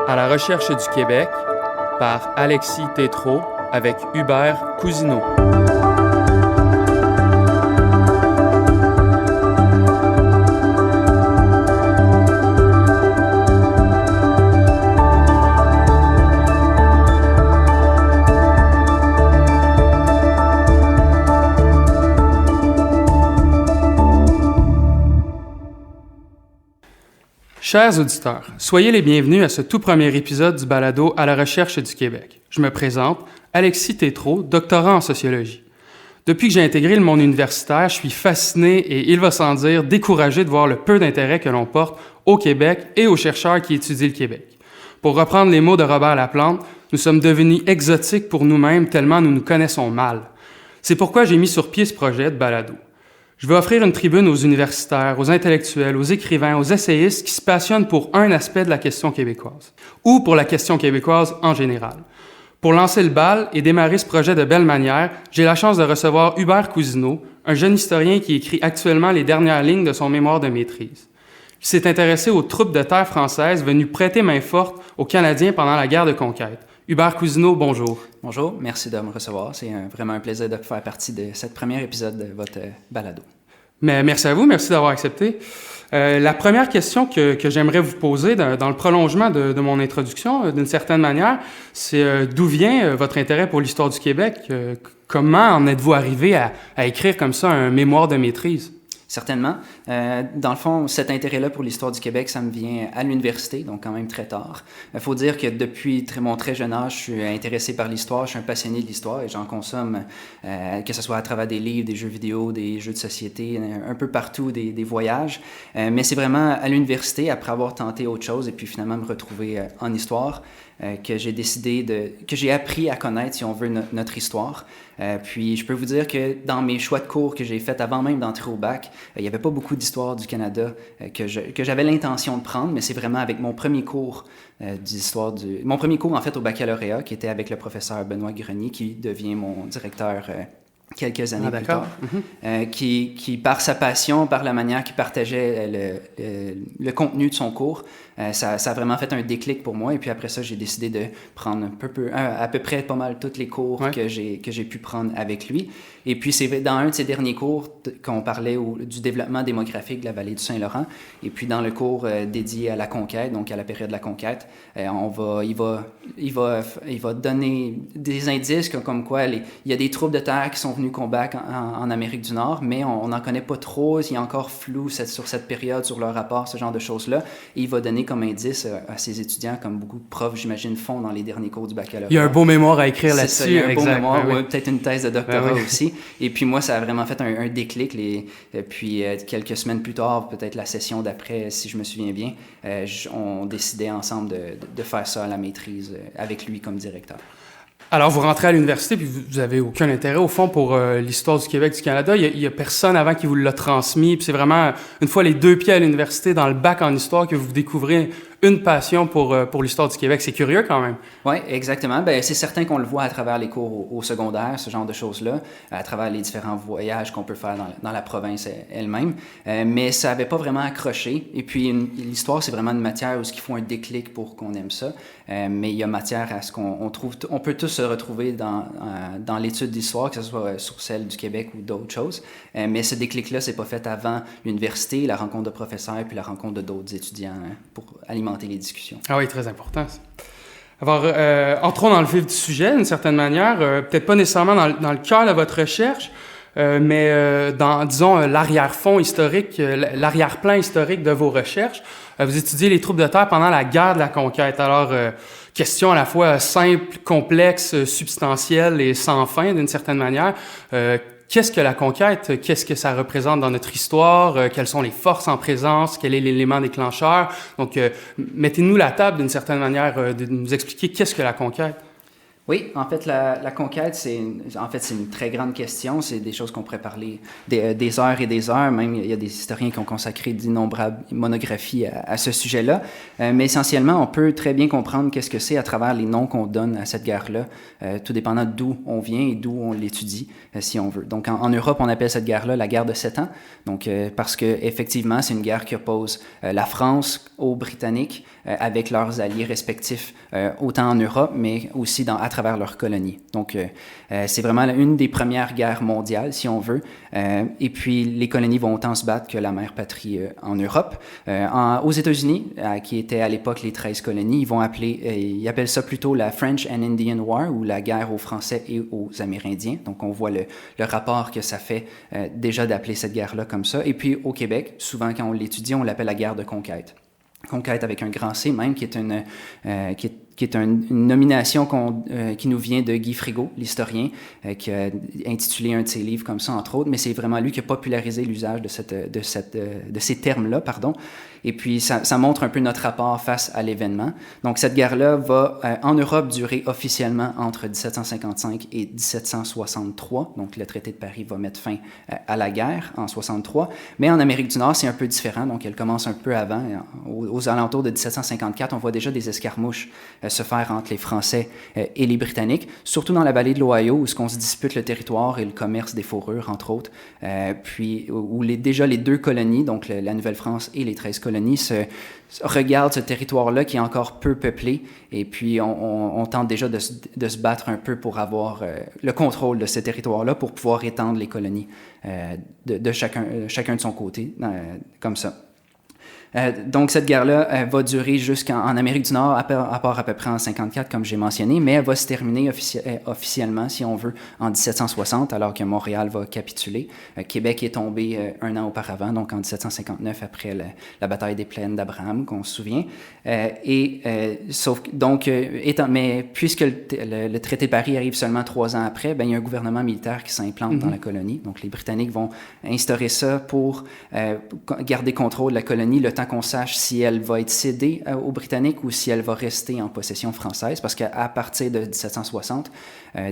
À la recherche du Québec par Alexis Tétrault avec Hubert Cousineau. Chers auditeurs, soyez les bienvenus à ce tout premier épisode du balado À la recherche du Québec. Je me présente, Alexis Tétrault, doctorant en sociologie. Depuis que j'ai intégré le monde universitaire, je suis fasciné et, il va sans dire, découragé de voir le peu d'intérêt que l'on porte au Québec et aux chercheurs qui étudient le Québec. Pour reprendre les mots de Robert Laplante, nous sommes devenus exotiques pour nous-mêmes tellement nous nous connaissons mal. C'est pourquoi j'ai mis sur pied ce projet de balado. Je veux offrir une tribune aux universitaires, aux intellectuels, aux écrivains, aux essayistes qui se passionnent pour un aspect de la question québécoise, ou pour la question québécoise en général. Pour lancer le bal et démarrer ce projet de belle manière, j'ai la chance de recevoir Hubert Cousineau, un jeune historien qui écrit actuellement les dernières lignes de son mémoire de maîtrise, qui s'est intéressé aux troupes de terre françaises venues prêter main forte aux Canadiens pendant la guerre de conquête. Hubert Cousineau, bonjour. Bonjour, merci de me recevoir. C'est vraiment un plaisir de faire partie de ce premier épisode de votre balado. Mais merci à vous, merci d'avoir accepté. La première question que j'aimerais vous poser dans le prolongement de mon introduction, d'une certaine manière, c'est d'où vient votre intérêt pour l'histoire du Québec? Comment en êtes-vous arrivé à écrire comme ça un mémoire de maîtrise? Certainement. Dans le fond, cet intérêt-là pour l'histoire du Québec, ça me vient à l'université, donc quand même très tard. Il faut dire que depuis mon très jeune âge, je suis intéressé par l'histoire, je suis un passionné de l'histoire et j'en consomme, que ce soit à travers des livres, des jeux vidéo, des jeux de société, un peu partout, des voyages. Mais c'est vraiment à l'université, après avoir tenté autre chose et puis finalement me retrouver en histoire, que j'ai appris à connaître, si on veut, notre histoire. Puis je peux vous dire que dans mes choix de cours que j'ai faits avant même d'entrer au bac, il n'y avait pas beaucoup d'histoire du Canada que j'avais l'intention de prendre, mais c'est vraiment avec mon premier cours mon premier cours en fait au baccalauréat, qui était avec le professeur Benoît Grenier, qui devient mon directeur quelques années plus tard, qui par sa passion, par la manière qu'il partageait le contenu de son cours, ça a vraiment fait un déclic pour moi. Et puis après ça, j'ai décidé de prendre à peu près pas mal tous les cours que j'ai pu prendre avec lui. Et puis c'est dans un de ces derniers cours qu'on parlait du développement démographique de la vallée du Saint-Laurent. Et puis dans le cours dédié à la conquête, donc à la période de la conquête, il va donner des indices comme quoi il y a des troupes de terre qui sont venues combattre en Amérique du Nord, mais on n'en connaît pas trop, il y a encore flou sur cette période, sur leur rapport, ce genre de choses-là. Et il va donner comme indice à ses étudiants, comme beaucoup de profs, j'imagine, font dans les derniers cours du baccalauréat. Il y a un beau mémoire à écrire là-dessus. C'est ça, il y a un beau mémoire, oui. peut-être une thèse de doctorat aussi. Et puis moi, ça a vraiment fait un déclic. Puis quelques semaines plus tard, peut-être la session d'après, si je me souviens bien, on décidait ensemble de faire ça à la maîtrise avec lui comme directeur. Alors, vous rentrez à l'université, puis vous n'avez aucun intérêt, au fond, pour l'histoire du Québec, du Canada. Il y a personne avant qui vous l'a transmis. Puis c'est vraiment, une fois les deux pieds à l'université, dans le bac en histoire, que vous découvrez une passion pour l'histoire du Québec. C'est curieux, quand même. Oui, exactement. Ben, c'est certain qu'on le voit à travers les cours au secondaire, ce genre de choses-là, à travers les différents voyages qu'on peut faire dans la province elle-même. Mais ça n'avait pas vraiment accroché. Et puis, l'histoire, c'est vraiment une matière où il faut un déclic pour qu'on aime ça. Mais il y a matière à ce qu'on trouve. On peut tous se retrouver dans l'étude d'histoire, que ce soit sur celle du Québec ou d'autres choses. Mais ce déclic-là, c'est pas fait avant l'université, la rencontre de professeurs, puis la rencontre d'autres étudiants pour alimenter les discussions. Ah oui, très important, ça. Alors, entrons dans le vif du sujet, d'une certaine manière. Peut-être pas nécessairement dans le cœur de votre recherche, mais dans, disons, l'arrière-fond historique, l'arrière-plan historique de vos recherches. Vous étudiez les troupes de terre pendant la guerre de la conquête. Alors, question à la fois simple, complexe, substantielle et sans fin, d'une certaine manière. Qu'est-ce que la conquête? Qu'est-ce que ça représente dans notre histoire? Quelles sont les forces en présence? Quel est l'élément déclencheur? Donc, mettez-nous la table d'une certaine manière de nous expliquer qu'est-ce que la conquête. Oui, en fait, la conquête, c'est une très grande question. C'est des choses qu'on pourrait parler des heures et des heures. Même, il y a des historiens qui ont consacré d'innombrables monographies à ce sujet-là. Mais essentiellement, on peut très bien comprendre qu'est-ce que c'est à travers les noms qu'on donne à cette guerre-là, tout dépendant d'où on vient et d'où on l'étudie, si on veut. Donc, en Europe, on appelle cette guerre-là la guerre de 7 ans. Donc, parce que effectivement, c'est une guerre qui oppose la France aux Britanniques avec leurs alliés respectifs, autant en Europe, mais aussi à travers leurs colonies. Donc, c'est vraiment une des premières guerres mondiales, si on veut. Et puis, les colonies vont autant se battre que la mère patrie en Europe. Aux États-Unis, qui étaient à l'époque les 13 colonies, ils appellent ça plutôt la French and Indian War, ou la guerre aux Français et aux Amérindiens. Donc, on voit le rapport que ça fait déjà d'appeler cette guerre-là comme ça. Et puis, au Québec, souvent, quand on l'étudie, on l'appelle la guerre de conquête. Conquête avec un grand C même, qui est une nomination qui nous vient de Guy Frigault, l'historien, qui a intitulé un de ses livres comme ça, entre autres, mais c'est vraiment lui qui a popularisé l'usage de ces termes-là, pardon. Et puis, ça montre un peu notre rapport face à l'événement. Donc, cette guerre-là va, en Europe, durer officiellement entre 1755 et 1763. Donc, le traité de Paris va mettre fin à la guerre en 63. Mais en Amérique du Nord, c'est un peu différent. Donc, elle commence un peu avant. Aux alentours de 1754, on voit déjà des escarmouches se faire entre les Français et les Britanniques, surtout dans la vallée de l'Ohio, où on se dispute le territoire et le commerce des fourrures, entre autres. Puis, où déjà les deux colonies, donc la Nouvelle-France et les 13 colonies, regardent ce territoire-là qui est encore peu peuplé, et puis on tente déjà de se battre un peu pour avoir le contrôle de ce territoire-là, pour pouvoir étendre les colonies de chacun de son côté, comme ça. Donc, cette guerre-là va durer jusqu'en Amérique du Nord, à part à peu près en 54, comme j'ai mentionné, mais elle va se terminer officiellement, si on veut, en 1760, alors que Montréal va capituler. Québec est tombé un an auparavant, donc en 1759, après la bataille des Plaines d'Abraham, qu'on se souvient. Mais puisque le traité de Paris arrive seulement 3 ans après, il y a un gouvernement militaire qui s'implante dans la colonie. Donc, les Britanniques vont instaurer ça pour garder contrôle de la colonie, le temps qu'on sache si elle va être cédée aux Britanniques ou si elle va rester en possession française, parce qu'à partir de 1760,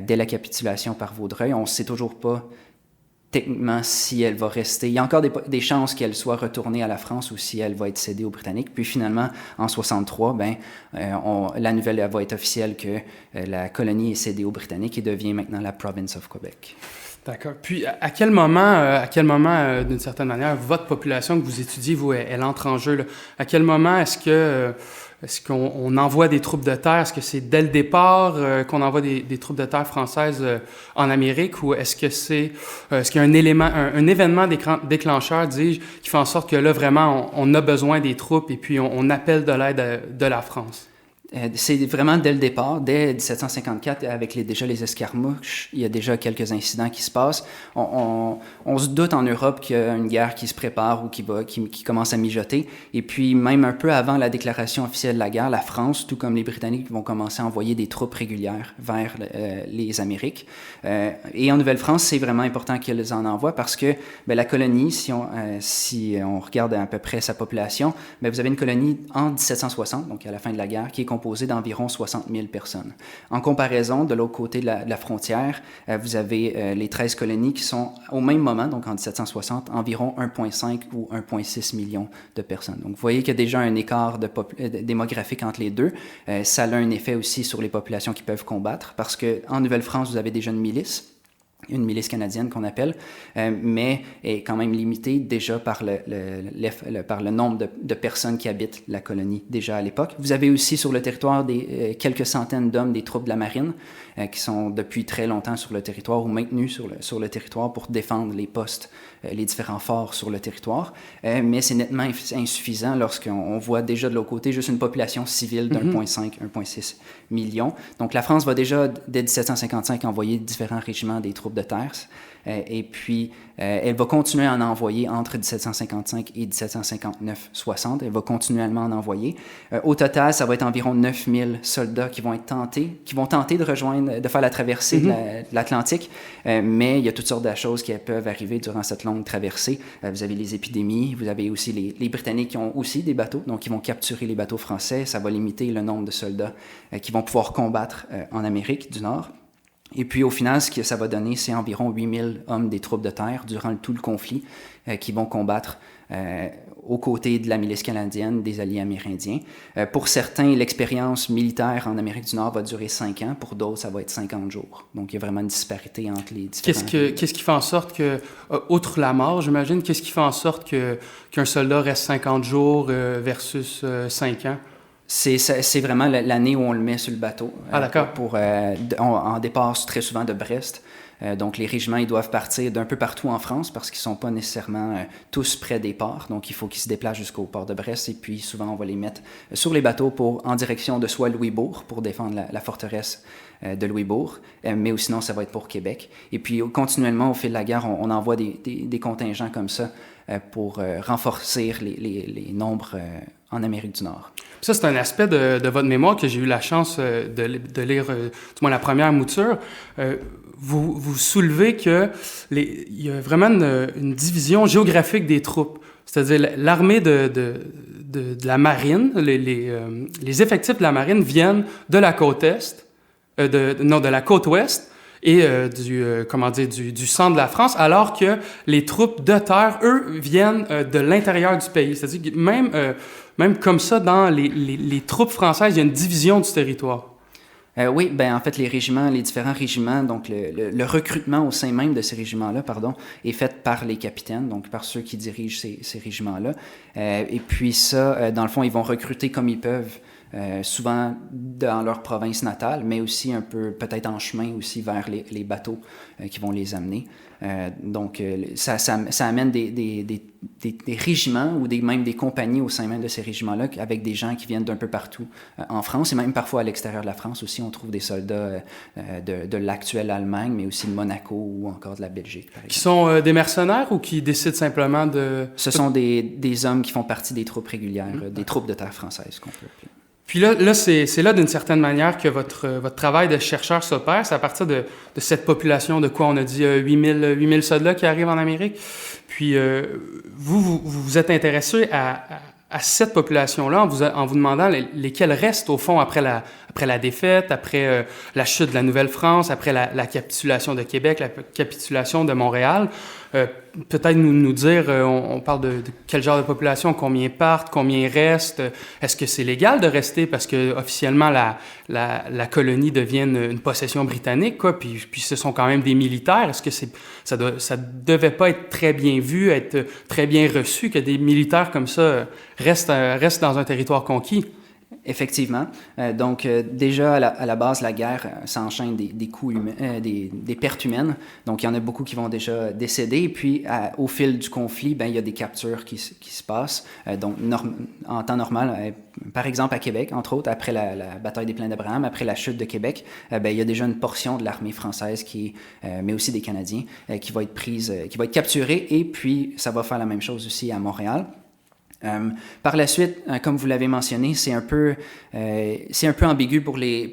dès la capitulation par Vaudreuil, on ne sait toujours pas techniquement si elle va rester. Il y a encore des chances qu'elle soit retournée à la France ou si elle va être cédée aux Britanniques. Puis finalement, en 63, la nouvelle va être officielle que la colonie est cédée aux Britanniques et devient maintenant la Province of Quebec. D'accord. Puis, à quel moment, d'une certaine manière, votre population que vous étudiez, elle entre en jeu, là? À quel moment est-ce qu'on envoie des troupes de terre? Est-ce que c'est dès le départ qu'on envoie des troupes de terre françaises en Amérique, ou est-ce qu'il y a un événement déclencheur, dis-je, qui fait en sorte que là, vraiment, on a besoin des troupes et puis on appelle de l'aide de la France? C'est vraiment dès le départ, dès 1754, avec déjà les escarmouches, il y a déjà quelques incidents qui se passent. On se doute en Europe qu'il y a une guerre qui se prépare ou qui commence à mijoter. Et puis, même un peu avant la déclaration officielle de la guerre, la France, tout comme les Britanniques, vont commencer à envoyer des troupes régulières vers les Amériques. Et en Nouvelle-France, c'est vraiment important qu'elles en envoient parce que la colonie, si on regarde à peu près sa population, vous avez une colonie en 1760, donc à la fin de la guerre, qui est composée d'environ 60 000 personnes. En comparaison, de l'autre côté de la frontière, vous avez les 13 colonies qui sont au même moment, donc en 1760, environ 1,5 ou 1,6 millions de personnes. Donc, vous voyez qu'il y a déjà un écart démographique entre les deux. Ça a un effet aussi sur les populations qui peuvent combattre, parce qu'en Nouvelle-France, vous avez déjà une milice canadienne qu'on appelle, mais est quand même limitée déjà par le nombre de personnes qui habitent la colonie déjà à l'époque. Vous avez aussi sur le territoire quelques centaines d'hommes des troupes de la marine qui sont depuis très longtemps sur le territoire ou maintenus sur le territoire pour défendre les postes, les différents forts sur le territoire, mais c'est nettement insuffisant lorsqu'on voit déjà de l'autre côté juste une population civile d'1,5, 1,6 million. Donc la France va déjà, dès 1755, envoyer différents régiments des troupes de terre. Et puis, elle va continuer à en envoyer entre 1755 et 1759-60. Elle va continuellement en envoyer. Au total, ça va être environ 9000 soldats qui vont tenter de faire la traversée de l'Atlantique. Mais il y a toutes sortes de choses qui peuvent arriver durant cette longue traversée. Vous avez les épidémies, vous avez aussi les Britanniques qui ont aussi des bateaux, donc ils vont capturer les bateaux français. Ça va limiter le nombre de soldats qui vont pouvoir combattre en Amérique du Nord. Et puis, au final, ce que ça va donner, c'est environ 8000 hommes des troupes de terre durant tout le conflit qui vont combattre aux côtés de la milice canadienne, des alliés amérindiens. Pour certains, l'expérience militaire en Amérique du Nord va durer 5 ans. Pour d'autres, ça va être 50 jours. Donc, il y a vraiment une disparité entre les différents... Qu'est-ce qui fait en sorte que, outre la mort, j'imagine, qu'est-ce qui fait en sorte qu'un soldat reste 50 jours versus 5 ans? C'est vraiment l'année où on le met sur le bateau. Ah, d'accord. On dépasse très souvent de Brest. Donc, les régiments, ils doivent partir d'un peu partout en France parce qu'ils ne sont pas nécessairement tous près des ports. Donc, il faut qu'ils se déplacent jusqu'au port de Brest. Et puis, souvent, on va les mettre sur les bateaux en direction de soit Louisbourg pour défendre la forteresse de Louisbourg, mais sinon, ça va être pour Québec. Et puis, continuellement, au fil de la guerre, on envoie des contingents comme ça pour renforcer les nombres en Amérique du Nord. Ça, c'est un aspect de votre mémoire que j'ai eu la chance de lire, du moins la première mouture. Vous soulevez qu'il y a vraiment une division géographique des troupes. C'est-à-dire l'armée de la marine, les effectifs de la marine viennent de la côte est, de la côte ouest et du centre de la France, alors que les troupes de terre, eux, viennent de l'intérieur du pays. C'est-à-dire que même comme ça, dans les troupes françaises, il y a une division du territoire. Oui, ben en fait, les différents régiments, donc le recrutement au sein même de ces régiments-là, est fait par les capitaines, donc par ceux qui dirigent ces régiments-là. Et puis ça, dans le fond, ils vont recruter comme ils peuvent, souvent dans leur province natale, mais aussi un peu peut-être en chemin aussi vers les bateaux qui vont les amener. Donc, ça amène des régiments ou même des compagnies au sein même de ces régiments-là avec des gens qui viennent d'un peu partout en France et même parfois à l'extérieur de la France aussi. On trouve des soldats de l'actuelle Allemagne, mais aussi de Monaco ou encore de la Belgique, par exemple. Qui sont des mercenaires ou qui décident simplement de... Ce sont des hommes qui font partie des troupes régulières, des troupes de terre françaises, qu'on peut appeler. Puis là c'est là d'une certaine manière que votre travail de chercheur s'opère. C'est à partir de cette population de quoi on a dit 8000 soldats qui arrivent en Amérique. Puis vous êtes intéressé à cette population-là en vous demandant lesquels restent au fond après la défaite, après la chute de la Nouvelle-France, après la capitulation de Québec, la capitulation de Montréal. Peut-être nous dire, on parle de quel genre de population, combien partent, combien restent. Est-ce que c'est légal de rester parce que officiellement la colonie devient une possession britannique, quoi, puis ce sont quand même des militaires. Est-ce que ça devait pas être très bien vu, être très bien reçu que des militaires comme ça restent dans un territoire conquis? Effectivement. Donc, déjà, à la base, la guerre s'enchaîne des coups humains, des pertes humaines. Donc, il y en a beaucoup qui vont déjà décéder. Et puis, au fil du conflit, il y a des captures qui se passent. Donc, en temps normal, par exemple, à Québec, entre autres, après la bataille des Plains d'Abraham, après la chute de Québec, il y a déjà une portion de l'armée française, mais aussi des Canadiens, qui va être capturée. Et puis, ça va faire la même chose aussi à Montréal. Par la suite, comme vous l'avez mentionné, c'est un peu ambigu pour les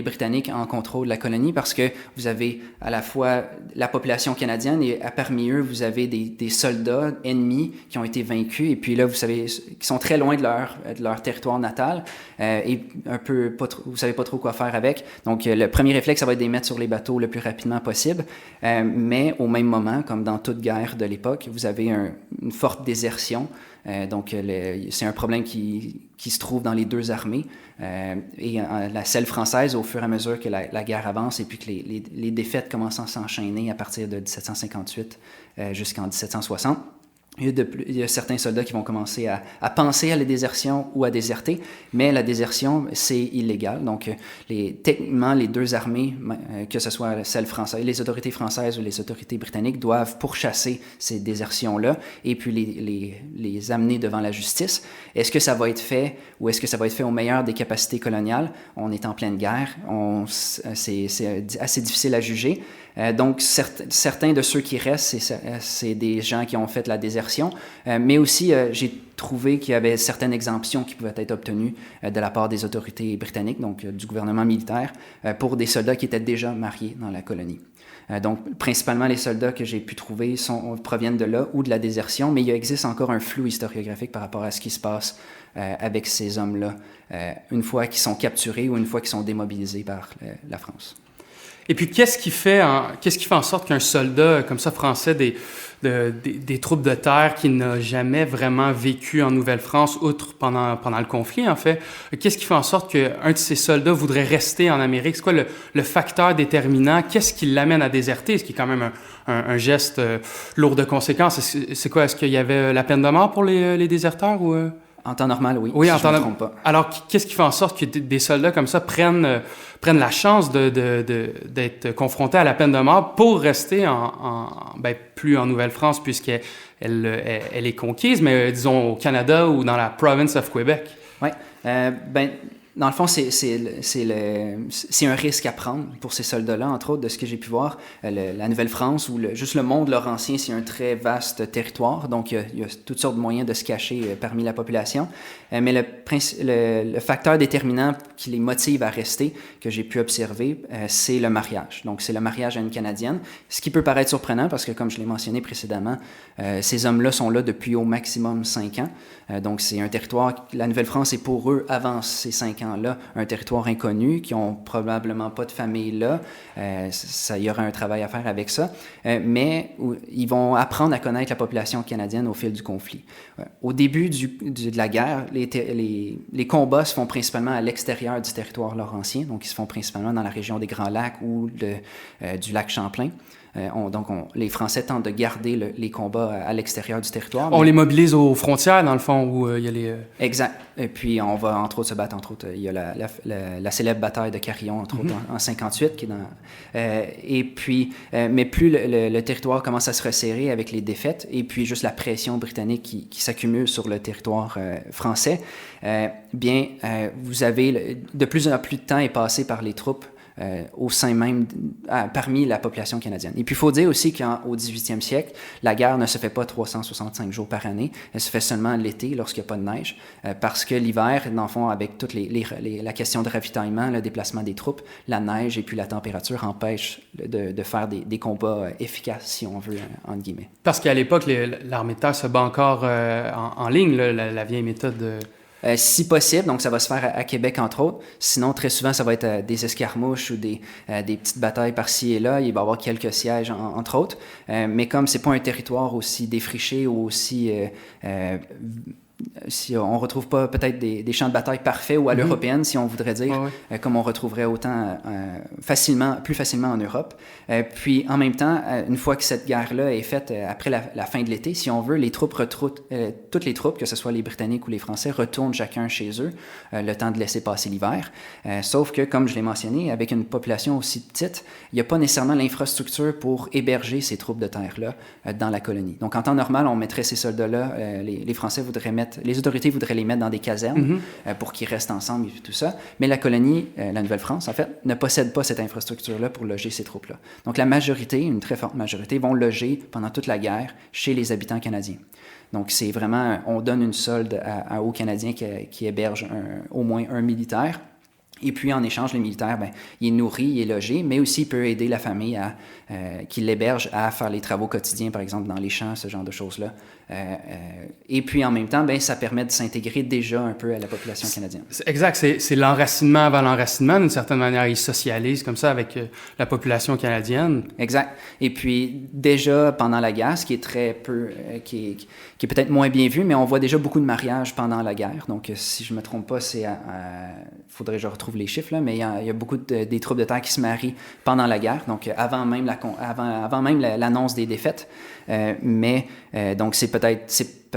Britanniques en contrôle de la colonie parce que vous avez à la fois la population canadienne et parmi eux, vous avez des soldats ennemis qui ont été vaincus et puis là, vous savez, qui sont très loin de leur territoire natal et vous savez pas trop quoi faire avec. Donc, le premier réflexe, ça va être de les mettre sur les bateaux le plus rapidement possible. Mais au même moment, comme dans toute guerre de l'époque, vous avez une forte désertion. Donc, c'est un problème qui se trouve dans les deux armées. Et celle française, au fur et à mesure que la guerre avance et puis que les défaites commencent à s'enchaîner à partir de 1758 jusqu'en 1760, il y a certains soldats qui vont commencer à penser à la désertion ou à déserter, mais la désertion, c'est illégal. Donc, techniquement, les deux armées, que ce soit celle française, les autorités françaises ou les autorités britanniques, doivent pourchasser ces désertions-là et puis les amener devant la justice. Est-ce que ça va être fait ou est-ce que ça va être fait au meilleur des capacités coloniales? On est en pleine guerre, c'est assez difficile à juger. Donc, certains de ceux qui restent, c'est des gens qui ont fait la désertion, mais aussi, j'ai trouvé qu'il y avait certaines exemptions qui pouvaient être obtenues de la part des autorités britanniques, donc du gouvernement militaire, pour des soldats qui étaient déjà mariés dans la colonie. Donc, principalement, les soldats que j'ai pu trouver proviennent de là ou de la désertion, mais il existe encore un flou historiographique par rapport à ce qui se passe avec ces hommes-là, une fois qu'ils sont capturés ou une fois qu'ils sont démobilisés par la France. Et puis, qu'est-ce qui fait en sorte qu'un soldat comme ça français des troupes de terre qui n'a jamais vraiment vécu en Nouvelle-France, outre pendant le conflit, en fait, qu'est-ce qui fait en sorte qu'un de ces soldats voudrait rester en Amérique? C'est quoi le facteur déterminant? Qu'est-ce qui l'amène à déserter? Ce qui est quand même un geste lourd de conséquences. C'est quoi? Est-ce qu'il y avait la peine de mort pour les déserteurs ou... En temps normal, oui. Oui, si en temps normal. Pas. Alors, qu'est-ce qui fait en sorte que des soldats comme ça prennent la chance d'être confrontés à la peine de mort pour rester plus en Nouvelle-France, puisqu'elle est conquise, mais disons au Canada ou dans la province of Québec? Oui. Dans le fond, c'est un risque à prendre pour ces soldats-là, entre autres, de ce que j'ai pu voir. La Nouvelle-France ou juste le monde laurentien, c'est un très vaste territoire, donc il y a toutes sortes de moyens de se cacher parmi la population. Mais le facteur déterminant qui les motive à rester, que j'ai pu observer, c'est le mariage. Donc, c'est le mariage à une Canadienne, ce qui peut paraître surprenant parce que, comme je l'ai mentionné précédemment, ces hommes-là sont là depuis au maximum 5 ans. Donc, c'est un territoire, la Nouvelle-France est pour eux, avant ces 5 ans-là, un territoire inconnu, qui n'ont probablement pas de famille là. Il y aura un travail à faire avec ça. Mais ils vont apprendre à connaître la population canadienne au fil du conflit. Au début de la guerre, les combats se font principalement à l'extérieur du territoire laurentien. Donc, ils se font principalement dans la région des Grands Lacs ou du lac Champlain. Les Français tentent de garder les combats à l'extérieur du territoire. On les mobilise aux frontières, dans le fond, où il y a les... Exact. Et puis, on va, entre autres, se battre, entre autres, il y a la célèbre bataille de Carillon, entre autres, en 58, qui est dans... mais plus le territoire commence à se resserrer avec les défaites, et puis juste la pression britannique qui s'accumule sur le territoire français, vous avez... De plus en plus de temps est passé par les troupes au sein même, parmi la population canadienne. Et puis, il faut dire aussi qu'au 18e siècle, la guerre ne se fait pas 365 jours par année, elle se fait seulement l'été, lorsqu'il n'y a pas de neige, parce que l'hiver, dans le fond, avec toute la question de ravitaillement, le déplacement des troupes, la neige et puis la température empêchent de faire des combats efficaces, si on veut, entre guillemets. Parce qu'à l'époque, l'armée de terre se bat encore en ligne, la vieille méthode de... Si possible, donc ça va se faire à Québec, entre autres. Sinon, très souvent, ça va être des escarmouches ou des petites batailles par-ci et là. Il va y avoir quelques sièges, entre autres. Mais comme c'est pas un territoire aussi défriché ou aussi... si on retrouve pas peut-être des champs de bataille parfaits ou à l'européenne, si on voudrait dire, comme on retrouverait autant plus facilement en Europe. Puis en même temps, une fois que cette guerre-là est faite après la fin de l'été, si on veut, toutes les troupes, que ce soit les Britanniques ou les Français, retournent chacun chez eux, le temps de laisser passer l'hiver. Sauf que, comme je l'ai mentionné, avec une population aussi petite, il n'y a pas nécessairement l'infrastructure pour héberger ces troupes de terre-là dans la colonie. Donc en temps normal, on mettrait ces soldats-là, les Français voudraient les autorités voudraient les mettre dans des casernes pour qu'ils restent ensemble et tout ça. Mais la colonie, la Nouvelle-France, en fait, ne possède pas cette infrastructure-là pour loger ces troupes-là. Donc la majorité, une très forte majorité, vont loger pendant toute la guerre chez les habitants canadiens. Donc c'est vraiment, on donne une solde aux Canadiens qui héberge au moins un militaire. Et puis, en échange, les militaires, il est nourri, il est logé, mais aussi il peut aider la famille qui l'héberge à faire les travaux quotidiens, par exemple, dans les champs, ce genre de choses-là. Et puis, en même temps, ça permet de s'intégrer déjà un peu à la population canadienne. Exact. C'est l'enracinement avant l'enracinement. D'une certaine manière, ils socialisent comme ça avec la population canadienne. Exact. Et puis, déjà, pendant la guerre, ce qui est très peu... qui est peut-être moins bien vu, mais on voit déjà beaucoup de mariages pendant la guerre. Donc, si je ne me trompe pas, faudrait que je retrouve les chiffres, là, mais il y a beaucoup des troupes de terre qui se marient pendant la guerre, donc avant même l'annonce des défaites. Donc, c'est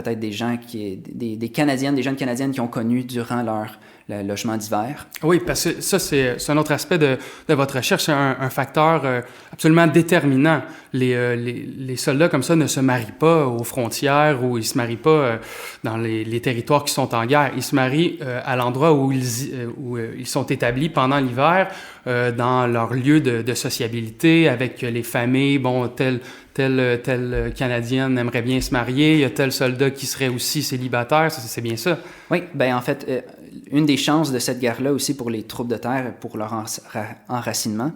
peut-être des gens des Canadiennes, des jeunes Canadiennes qui ont connu durant leur le logement d'hiver. Oui, parce que ça, c'est un autre aspect de votre recherche, c'est un facteur absolument déterminant. Les soldats comme ça ne se marient pas aux frontières ou ils se marient pas dans les territoires qui sont en guerre. Ils se marient à l'endroit où ils sont établis pendant l'hiver, dans leur lieu de sociabilité, avec les familles. Bon, telle Canadienne aimerait bien se marier, il y a tel soldat qui serait aussi célibataire, c'est bien ça? Oui, bien en fait, une des chances de cette guerre-là aussi pour les troupes de terre, pour leur enracinement,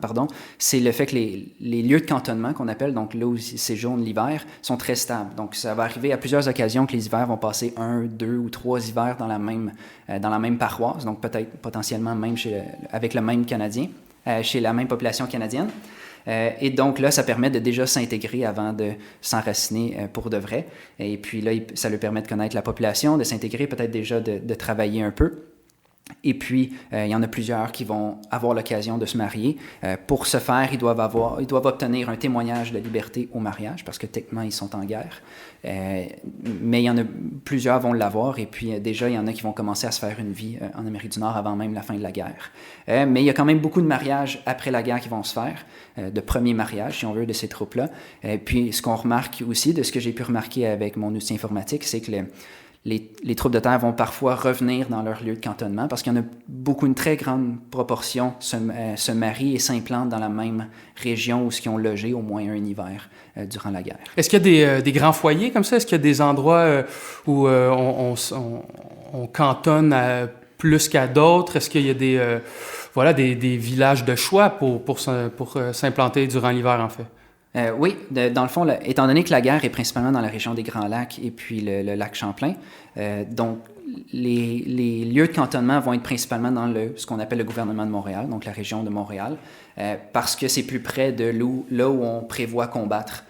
c'est le fait que les lieux de cantonnement qu'on appelle, donc là où ils séjournent l'hiver, sont très stables. Donc ça va arriver à plusieurs occasions que les hivers vont passer 1, 2 ou 3 hivers dans la même paroisse, donc peut-être potentiellement même avec le même Canadien, chez la même population canadienne. Et donc là, ça permet de déjà s'intégrer avant de s'enraciner pour de vrai. Et puis là, ça lui permet de connaître la population, de s'intégrer, peut-être déjà de travailler un peu. Et puis, il y en a plusieurs qui vont avoir l'occasion de se marier. Pour ce faire, ils doivent obtenir un témoignage de liberté au mariage, parce que techniquement, ils sont en guerre. Mais il y en a plusieurs vont l'avoir, et puis déjà, il y en a qui vont commencer à se faire une vie en Amérique du Nord avant même la fin de la guerre. Mais il y a quand même beaucoup de mariages après la guerre qui vont se faire, de premiers mariages, si on veut, de ces troupes-là. Puis, ce qu'on remarque aussi, de ce que j'ai pu remarquer avec mon outil informatique, c'est que les troupes de terre vont parfois revenir dans leur lieu de cantonnement parce qu'il y en a une très grande proportion se marient et s'implantent dans la même région où ils ont logé au moins un hiver durant la guerre. Est-ce qu'il y a des grands foyers comme ça? Est-ce qu'il y a des endroits où on cantonne plus qu'à d'autres? Est-ce qu'il y a des villages de choix pour s'implanter durant l'hiver, en fait? Oui, dans le fond, étant donné que la guerre est principalement dans la région des Grands Lacs et puis le lac Champlain, donc les lieux de cantonnement vont être principalement dans ce qu'on appelle le gouvernement de Montréal, donc la région de Montréal, parce que c'est plus près de là où on prévoit combattre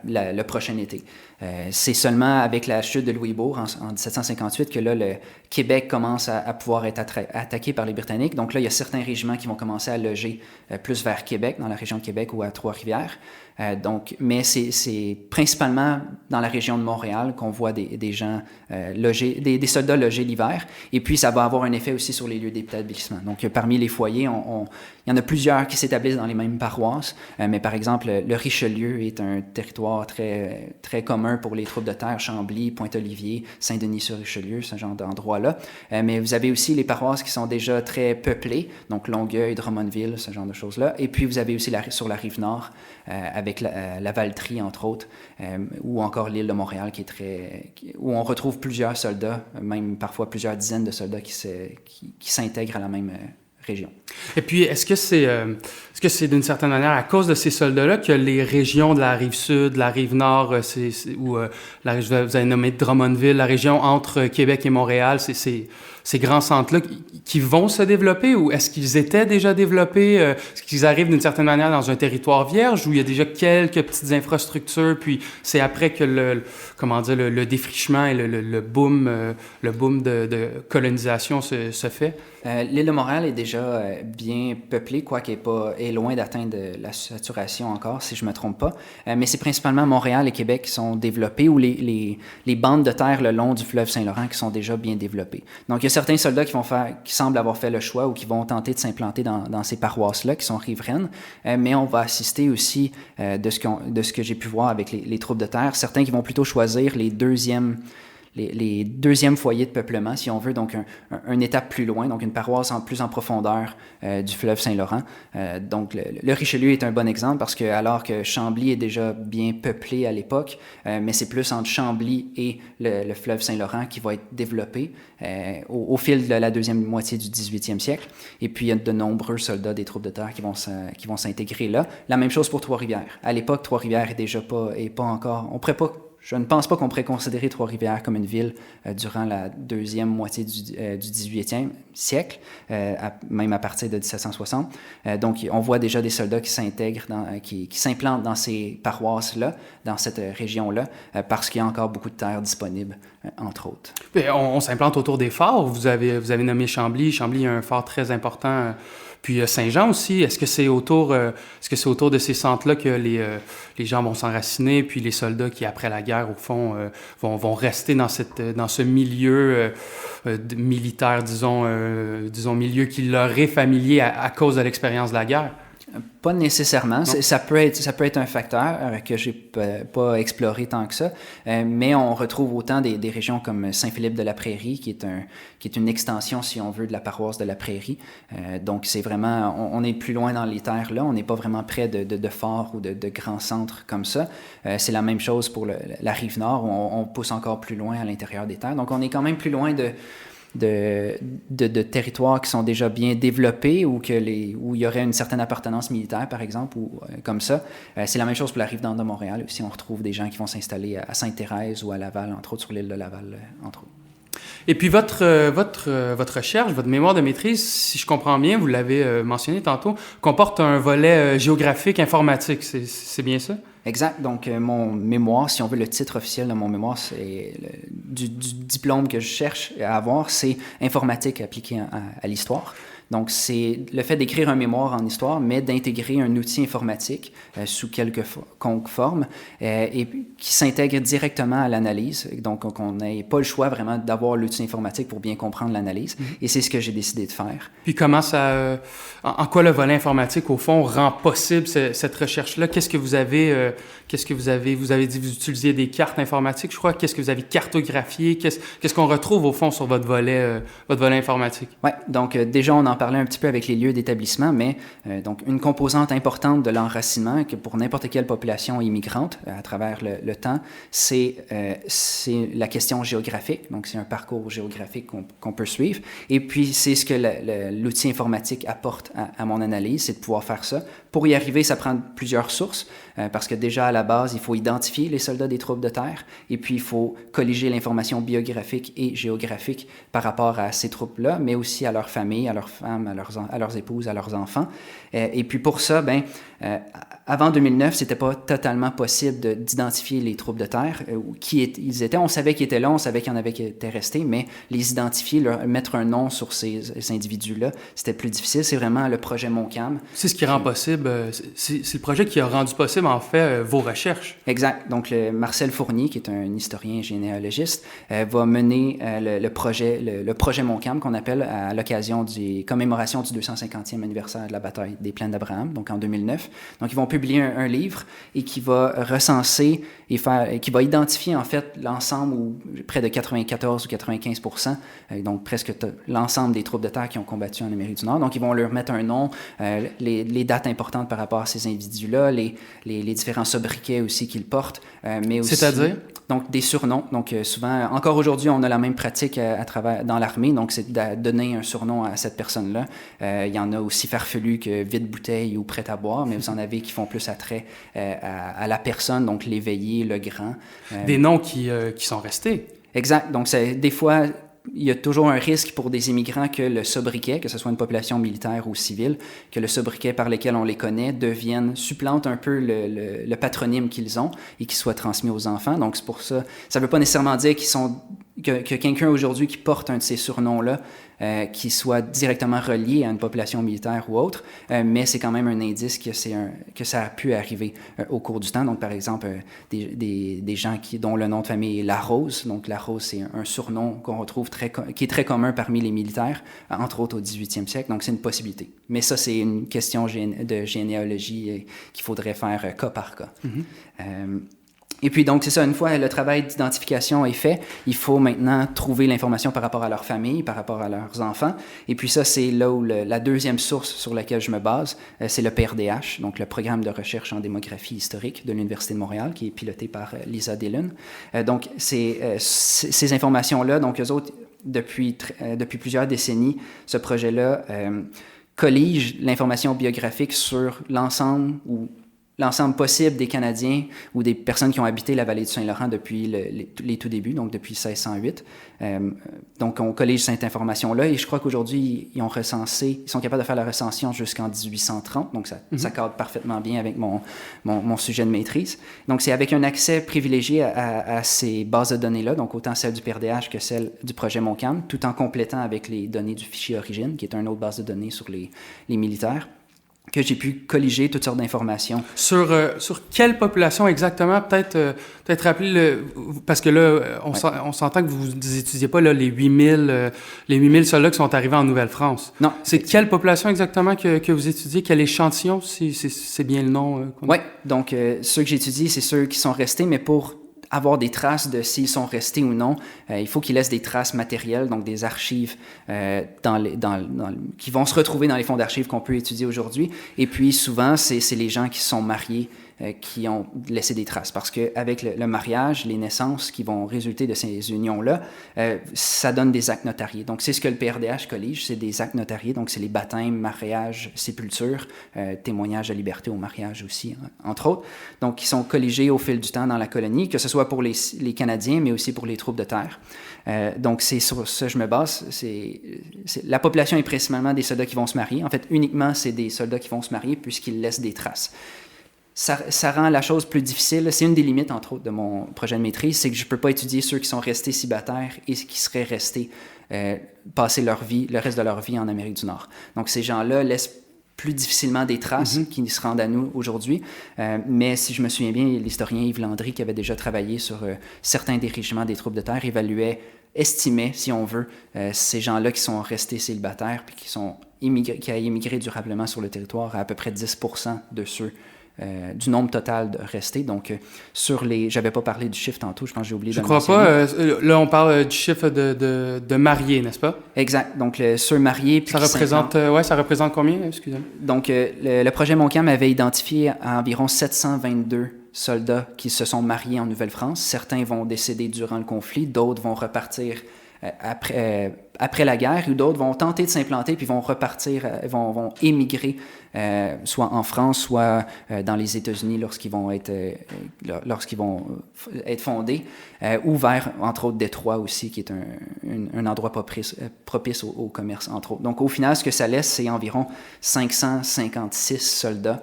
le prochain été. C'est seulement avec la chute de Louisbourg en 1758 que là, le Québec commence à pouvoir être attaqué par les Britanniques. Donc là, il y a certains régiments qui vont commencer à loger plus vers Québec, dans la région de Québec ou à Trois-Rivières. Mais c'est principalement dans la région de Montréal qu'on voit des gens logés, des soldats logés l'hiver. Et puis, ça va avoir un effet aussi sur les lieux d'établissement. Donc, parmi les foyers, il y en a plusieurs qui s'établissent dans les mêmes paroisses. Mais par exemple, le Richelieu est un territoire très, très commun pour les troupes de terre, Chambly, Pointe-Olivier, Saint-Denis-sur-Richelieu, ce genre d'endroits-là. Mais vous avez aussi les paroisses qui sont déjà très peuplées, donc Longueuil, Drummondville, ce genre de choses-là. Et puis, vous avez aussi sur la Rive-Nord, avec la Valtrie, entre autres, ou encore l'île de Montréal, où on retrouve plusieurs soldats, même parfois plusieurs dizaines de soldats qui s'intègrent à la même région. Et puis, est-ce que c'est d'une certaine manière à cause de ces soldats-là que les régions de la Rive-Sud, de la Rive-Nord, vous avez nommé Drummondville, la région entre Québec et Montréal, ces grands centres-là qui vont se développer, ou est-ce qu'ils étaient déjà développés? Est-ce qu'ils arrivent d'une certaine manière dans un territoire vierge où il y a déjà quelques petites infrastructures, puis c'est après que le défrichement et le boom de colonisation se fait? L'île de Montréal est déjà bien peuplée, quoique est loin d'atteindre la saturation encore, si je ne me trompe pas. Mais c'est principalement Montréal et Québec qui sont développés, ou les bandes de terre le long du fleuve Saint-Laurent qui sont déjà bien développées. Donc, il y a certains soldats qui semblent avoir fait le choix ou qui vont tenter de s'implanter dans ces paroisses-là, qui sont riveraines. Mais on va assister aussi, de ce que j'ai pu voir avec les troupes de terre, certains qui vont plutôt choisir les deuxièmes foyers de peuplement, si on veut, donc une étape plus loin, donc une paroisse plus en profondeur du fleuve Saint-Laurent. Donc le Richelieu est un bon exemple parce que alors que Chambly est déjà bien peuplé à l'époque, mais c'est plus entre Chambly et le fleuve Saint-Laurent qui va être développé au fil de la deuxième moitié du 18e siècle. Et puis il y a de nombreux soldats des troupes de terre qui vont s'intégrer là. La même chose pour Trois-Rivières. À l'époque, Trois-Rivières est pas encore... Je ne pense pas qu'on pourrait considérer Trois-Rivières comme une ville durant la deuxième moitié du 18e siècle, même à partir de 1760. Donc, on voit déjà des soldats qui s'intègrent, qui s'implantent dans ces paroisses-là, dans cette région-là, parce qu'il y a encore beaucoup de terres disponibles, entre autres. On s'implante autour des forts. Vous avez nommé Chambly. Chambly a un fort très important. Puis Saint-Jean aussi, est-ce que c'est autour de ces centres-là que les gens vont s'enraciner, puis les soldats qui, après la guerre, au fond, vont rester dans ce milieu militaire, disons milieu qui leur est familier à cause de l'expérience de la guerre? Pas nécessairement. Ça peut être un facteur que j'ai pas exploré tant que ça, mais on retrouve autant des régions comme Saint-Philippe-de-la-Prairie, qui est une extension, si on veut, de la paroisse de la Prairie. Donc, c'est vraiment, on est plus loin dans les terres là, on n'est pas vraiment près de forts ou de grands centres comme ça. C'est la même chose pour la Rive-Nord, où on pousse encore plus loin à l'intérieur des terres. Donc, on est quand même plus loin de territoires qui sont déjà bien développés ou où il y aurait une certaine appartenance militaire, par exemple, ou comme ça. C'est la même chose pour la Rive-Nord de Montréal. Aussi, on retrouve des gens qui vont s'installer à Sainte-Thérèse ou à Laval, entre autres sur l'île de Laval, entre autres. Et puis votre recherche, votre mémoire de maîtrise, si je comprends bien, vous l'avez mentionné tantôt, comporte un volet géographique informatique. C'est bien ça? Exact. Donc, mon mémoire, si on veut, le titre officiel de mon mémoire, c'est du diplôme que je cherche à avoir, c'est informatique appliquée à l'histoire. Donc, c'est le fait d'écrire un mémoire en histoire, mais d'intégrer un outil informatique sous quelconque forme et qui s'intègre directement à l'analyse. Donc, on n'ait pas le choix vraiment d'avoir l'outil informatique pour bien comprendre l'analyse. Et c'est ce que j'ai décidé de faire. Puis comment ça... en quoi le volet informatique, au fond, rend possible cette recherche-là? Qu'est-ce que vous avez... Vous avez dit que vous utilisiez des cartes informatiques, je crois. Qu'est-ce que vous avez cartographié? Qu'est-ce qu'on retrouve, au fond, sur votre volet informatique? Oui, donc déjà, on en parlait un petit peu avec les lieux d'établissement, mais donc une composante importante de l'enracinement, que pour n'importe quelle population immigrante à travers le temps, c'est la question géographique. Donc, c'est un parcours géographique qu'on peut suivre. Et puis, c'est ce que l'outil informatique apporte à mon analyse, c'est de pouvoir faire ça. Pour y arriver, ça prend plusieurs sources, parce que déjà, à la base, il faut identifier les soldats des troupes de terre, et puis il faut colliger l'information biographique et géographique par rapport à ces troupes-là, mais aussi à leurs familles, à leurs femmes, à leurs épouses, à leurs enfants. Et puis pour ça, avant 2009, c'était pas totalement possible d'identifier les troupes de terre, qui ils étaient. On savait qu'ils étaient là, on savait qu'il y en avait qui étaient restés, mais les identifier, mettre un nom sur ces individus-là, c'était plus difficile. C'est vraiment le projet Montcalm. C'est ce qui rend possible, c'est le projet qui a rendu possible, en fait, vos recherches. Exact. Donc, Marcel Fournier, qui est un historien généalogiste, va mener le projet Montcalm, qu'on appelle à l'occasion des commémorations du 250e anniversaire de la bataille des Plaines d'Abraham, donc en 2009. Donc, ils vont publier un livre et qui va recenser qui va identifier en fait l'ensemble, ou près de 94 ou 95%, donc presque l'ensemble des troupes de terre qui ont combattu en Amérique du Nord. Donc, ils vont leur mettre un nom, les dates importantes par rapport à ces individus-là, les différents sobriquets aussi qu'ils portent, mais aussi... C'est-à-dire? Donc, des surnoms. Donc, souvent, encore aujourd'hui, on a la même pratique dans l'armée. Donc, c'est de donner un surnom à cette personne-là. Il y en a aussi farfelus que vide-bouteille ou prêt à boire, mais vous en avez qui font plus attrait à la personne, donc l'éveillé, le grand. Des noms qui sont restés. Exact. Donc, des fois... Il y a toujours un risque pour des immigrants que le sobriquet, que ce soit une population militaire ou civile, que le sobriquet par lequel on les connaît supplante un peu le patronyme qu'ils ont et qu'il soit transmis aux enfants. Donc, c'est pour ça. Ça ne veut pas nécessairement dire que quelqu'un aujourd'hui qui porte un de ces surnoms-là, qui soit directement relié à une population militaire ou autre, mais c'est quand même un indice que ça a pu arriver au cours du temps. Donc, par exemple, des gens dont le nom de famille est Larose. Donc, Larose, c'est un surnom qu'on retrouve qui est très commun parmi les militaires, entre autres au 18e siècle. Donc, c'est une possibilité. Mais ça, c'est une question de généalogie qu'il faudrait faire cas par cas. Mm-hmm. Et puis, donc, c'est ça, une fois le travail d'identification est fait, il faut maintenant trouver l'information par rapport à leur famille, par rapport à leurs enfants. Et puis ça, c'est là où la deuxième source sur laquelle je me base, c'est le PRDH, donc le Programme de recherche en démographie historique de l'Université de Montréal, qui est piloté par Lisa Dillon. Donc, ces informations-là, donc eux autres, depuis plusieurs décennies, ce projet-là collige l'information biographique sur l'ensemble ou l'ensemble possible des Canadiens ou des personnes qui ont habité la vallée du Saint-Laurent depuis les tout débuts, donc depuis 1608. Donc, on collige cette information-là et je crois qu'aujourd'hui, ils sont capables de faire la recension jusqu'en 1830, donc ça cadre parfaitement bien avec mon sujet de maîtrise. Donc, c'est avec un accès privilégié à ces bases de données-là, donc autant celle du PRDH que celle du projet Montcalm, tout en complétant avec les données du fichier Origine, qui est une autre base de données sur les militaires, que j'ai pu colliger toutes sortes d'informations. Sur quelle population exactement? Peut-être rappeler, parce que là, on s'entend que vous n'étudiez pas là, les 8000 soldats qui sont arrivés en Nouvelle-France. Non. C'est quelle population exactement que vous étudiez? Quel échantillon, si c'est bien le nom? Oui, donc ceux que j'étudie, c'est ceux qui sont restés, mais pour avoir des traces de s'ils sont restés ou non, il faut qu'ils laissent des traces matérielles, donc des archives qui vont se retrouver dans les fonds d'archives qu'on peut étudier aujourd'hui. Et puis souvent, c'est les gens qui se sont mariés qui ont laissé des traces. Parce qu'avec le mariage, les naissances qui vont résulter de ces unions-là, ça donne des actes notariés. Donc, c'est ce que le PRDH collige, c'est des actes notariés. Donc, c'est les baptêmes, mariages, sépultures, témoignages de liberté au mariage aussi, entre autres. Donc, qui sont colligés au fil du temps dans la colonie, que ce soit pour les Canadiens, mais aussi pour les troupes de terre. Donc, c'est sur ça que je me base. La population est principalement des soldats qui vont se marier. En fait, uniquement, c'est des soldats qui vont se marier puisqu'ils laissent des traces. Ça rend la chose plus difficile. C'est une des limites, entre autres, de mon projet de maîtrise, c'est que je ne peux pas étudier ceux qui sont restés cibataires et qui seraient restés passer le reste de leur vie en Amérique du Nord. Donc, ces gens-là laissent plus difficilement des traces qui se rendent à nous aujourd'hui. Mais si je me souviens bien, l'historien Yves Landry, qui avait déjà travaillé sur certains des régiments des troupes de terre, estimait, si on veut, ces gens-là qui sont restés célibataires puis qui ont immigré durablement sur le territoire à peu près 10% de ceux du nombre total de restés. Donc, j'avais pas parlé du chiffre tantôt, je pense que j'ai oublié de le mentionner. Je crois pas. Là, on parle du chiffre de mariés, n'est-ce pas? Exact. Donc, ceux mariés... Ça représente combien, excusez-moi? Donc, le projet Montcalm avait identifié environ 722 soldats qui se sont mariés en Nouvelle-France. Certains vont décéder durant le conflit, d'autres vont repartir après la guerre, ou d'autres vont tenter de s'implanter puis vont repartir, vont émigrer, soit en France, soit dans les États-Unis lorsqu'ils vont être fondés, ou vers, entre autres, Détroit aussi, qui est un endroit propice au commerce, entre autres. Donc, au final, ce que ça laisse, c'est environ 556 soldats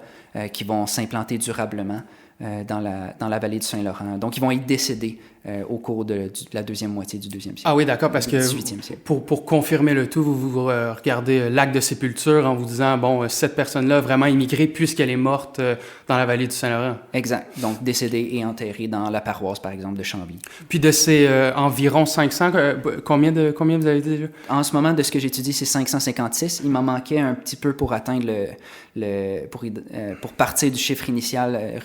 qui vont s'implanter durablement dans la vallée du Saint-Laurent. Donc, ils vont y décéder au cours de la deuxième moitié du 12e siècle. Ah oui, d'accord, parce que 18e siècle. Pour confirmer le tout, vous regardez l'acte de sépulture en vous disant, bon, cette personne-là a vraiment immigré puisqu'elle est morte dans la vallée du Saint-Laurent. Exact. Donc, décédée et enterrée dans la paroisse, par exemple, de Chambly. Puis de ces environ 500, combien vous avez dit déjà? En ce moment, de ce que j'étudie, c'est 556. Il m'en manquait un petit peu pour atteindre pour partir du chiffre initial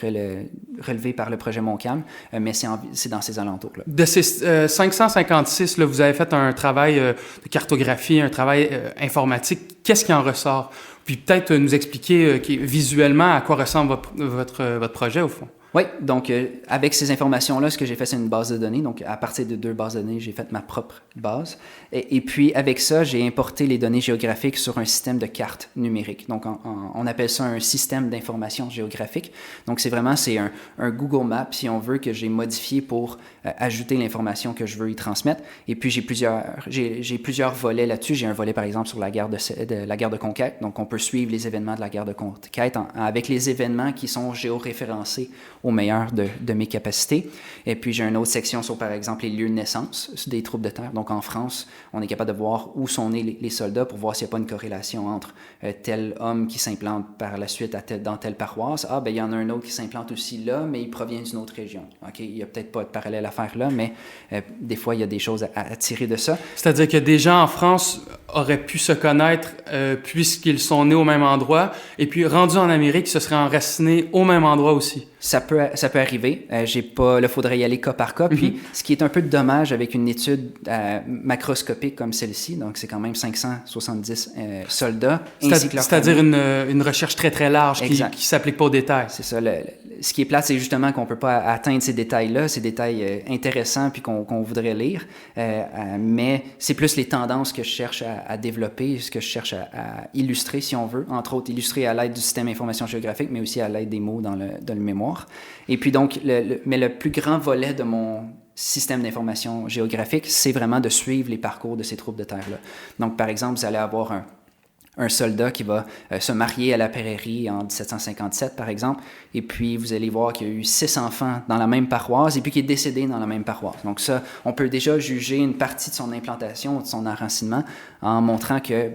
relevé par le projet Montcalm, mais c'est dans ces alentours-là. De ces 556, là, vous avez fait un travail de cartographie, un travail informatique. Qu'est-ce qui en ressort? Puis peut-être nous expliquer visuellement à quoi ressemble votre projet, au fond. Oui, donc avec ces informations-là, ce que j'ai fait, c'est une base de données. Donc, à partir de 2 bases de données, j'ai fait ma propre base. Et puis, avec ça, j'ai importé les données géographiques sur un système de cartes numériques. Donc, on appelle ça un système d'information géographique. Donc, c'est un Google Maps, si on veut, que j'ai modifié pour ajouter l'information que je veux y transmettre. Et puis, j'ai plusieurs volets là-dessus. J'ai un volet, par exemple, sur la guerre de conquête. Donc, on peut suivre les événements de la guerre de conquête avec les événements qui sont géoréférencés au meilleur de mes capacités. Et puis, j'ai une autre section sur, par exemple, les lieux de naissance des troupes de terre. Donc, en France, on est capable de voir où sont nés les soldats pour voir s'il n'y a pas une corrélation entre tel homme qui s'implante par la suite dans telle paroisse. Ah, ben il y en a un autre qui s'implante aussi là, mais il provient d'une autre région. OK, il n'y a peut-être pas de parallèle à faire là, mais des fois, il y a des choses à tirer de ça. C'est-à-dire que des gens en France auraient pu se connaître puisqu'ils sont nés au même endroit, et puis rendus en Amérique, ils se seraient enracinés au même endroit aussi. Ça peut arriver. Là, faudrait y aller cas par cas. Puis, ce qui est un peu dommage avec une étude macroscopique comme celle-ci, donc c'est quand même 570 soldats. C'est-à-dire une recherche très, très large qui ne s'applique pas aux détails. C'est ça. ce qui est plate, c'est justement qu'on ne peut pas atteindre ces détails-là, ces détails intéressants puis qu'on voudrait lire. Mais c'est plus les tendances que je cherche à développer, ce que je cherche à illustrer, si on veut. Entre autres, illustrer à l'aide du système d'information géographique, mais aussi à l'aide des mots dans le mémoire. Et puis donc, mais le plus grand volet de mon système d'information géographique, c'est vraiment de suivre les parcours de ces troupes de terre-là. Donc, par exemple, vous allez avoir un soldat qui va se marier à la Prairie en 1757, par exemple, et puis vous allez voir qu'il y a eu 6 enfants dans la même paroisse, et puis qu'il est décédé dans la même paroisse. Donc ça, on peut déjà juger une partie de son implantation, de son enracinement, en montrant que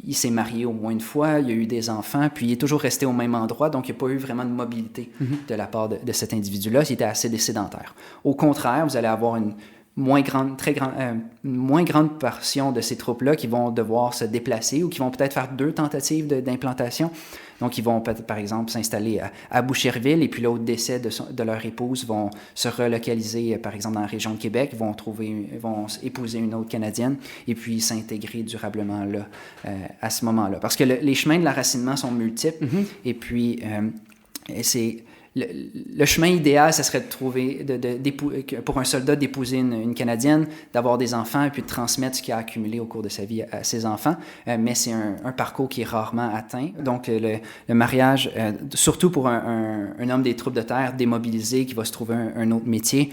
il s'est marié au moins une fois, il y a eu des enfants, puis il est toujours resté au même endroit, donc il n'y a pas eu vraiment de mobilité de la part de cet individu-là, il était assez sédentaire. Au contraire, vous allez avoir une moins grande portion de ces troupes-là qui vont devoir se déplacer ou qui vont peut-être faire 2 tentatives d'implantation. Donc, ils vont par exemple s'installer à Boucherville et puis là, au décès de leur épouse, vont se relocaliser, par exemple, dans la région de Québec, vont épouser une autre Canadienne et puis s'intégrer durablement là, à ce moment-là. Parce que les chemins de l'enracinement sont multiples et puis c'est... Le chemin idéal, ça serait de trouver, pour un soldat d'épouser une Canadienne, d'avoir des enfants et puis de transmettre ce qu'il a accumulé au cours de sa vie à ses enfants. Mais c'est un parcours qui est rarement atteint. Donc, le mariage, surtout pour un homme des troupes de terre démobilisé qui va se trouver un autre métier,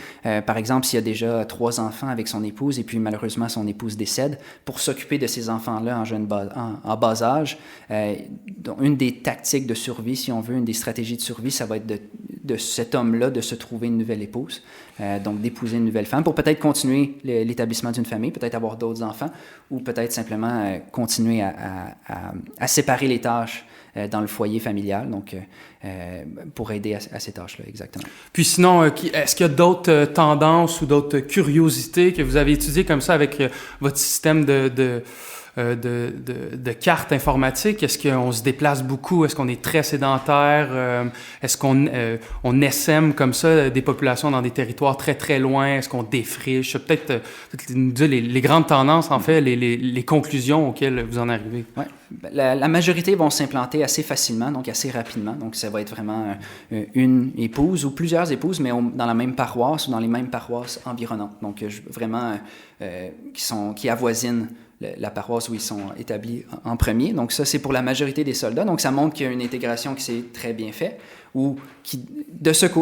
par exemple, s'il y a déjà 3 enfants avec son épouse et puis malheureusement son épouse décède, pour s'occuper de ces enfants-là en bas âge, une des tactiques de survie, si on veut, une des stratégies de survie, ça va être de cet homme-là de se trouver une nouvelle épouse, donc d'épouser une nouvelle femme pour peut-être continuer l'établissement d'une famille, peut-être avoir d'autres enfants ou peut-être simplement continuer à séparer les tâches dans le foyer familial, donc pour aider à ces tâches-là, exactement. Puis sinon, est-ce qu'il y a d'autres tendances ou d'autres curiosités que vous avez étudiées comme ça avec votre système de cartes informatiques? Est-ce qu'on se déplace beaucoup? Est-ce qu'on est très sédentaire? Est-ce qu'on essaime comme ça des populations dans des territoires très, très loin? Est-ce qu'on défriche? Peut-être nous dire les grandes tendances, en fait, les conclusions auxquelles vous en arrivez. Oui. La majorité vont s'implanter assez facilement, donc assez rapidement. Donc, ça va être vraiment une épouse ou plusieurs épouses, mais dans la même paroisse ou dans les mêmes paroisses environnantes. Donc, vraiment qui avoisinent la paroisse où ils sont établis en premier. Donc ça, c'est pour la majorité des soldats. Donc ça montre qu'il y a une intégration qui s'est très bien faite ou qui,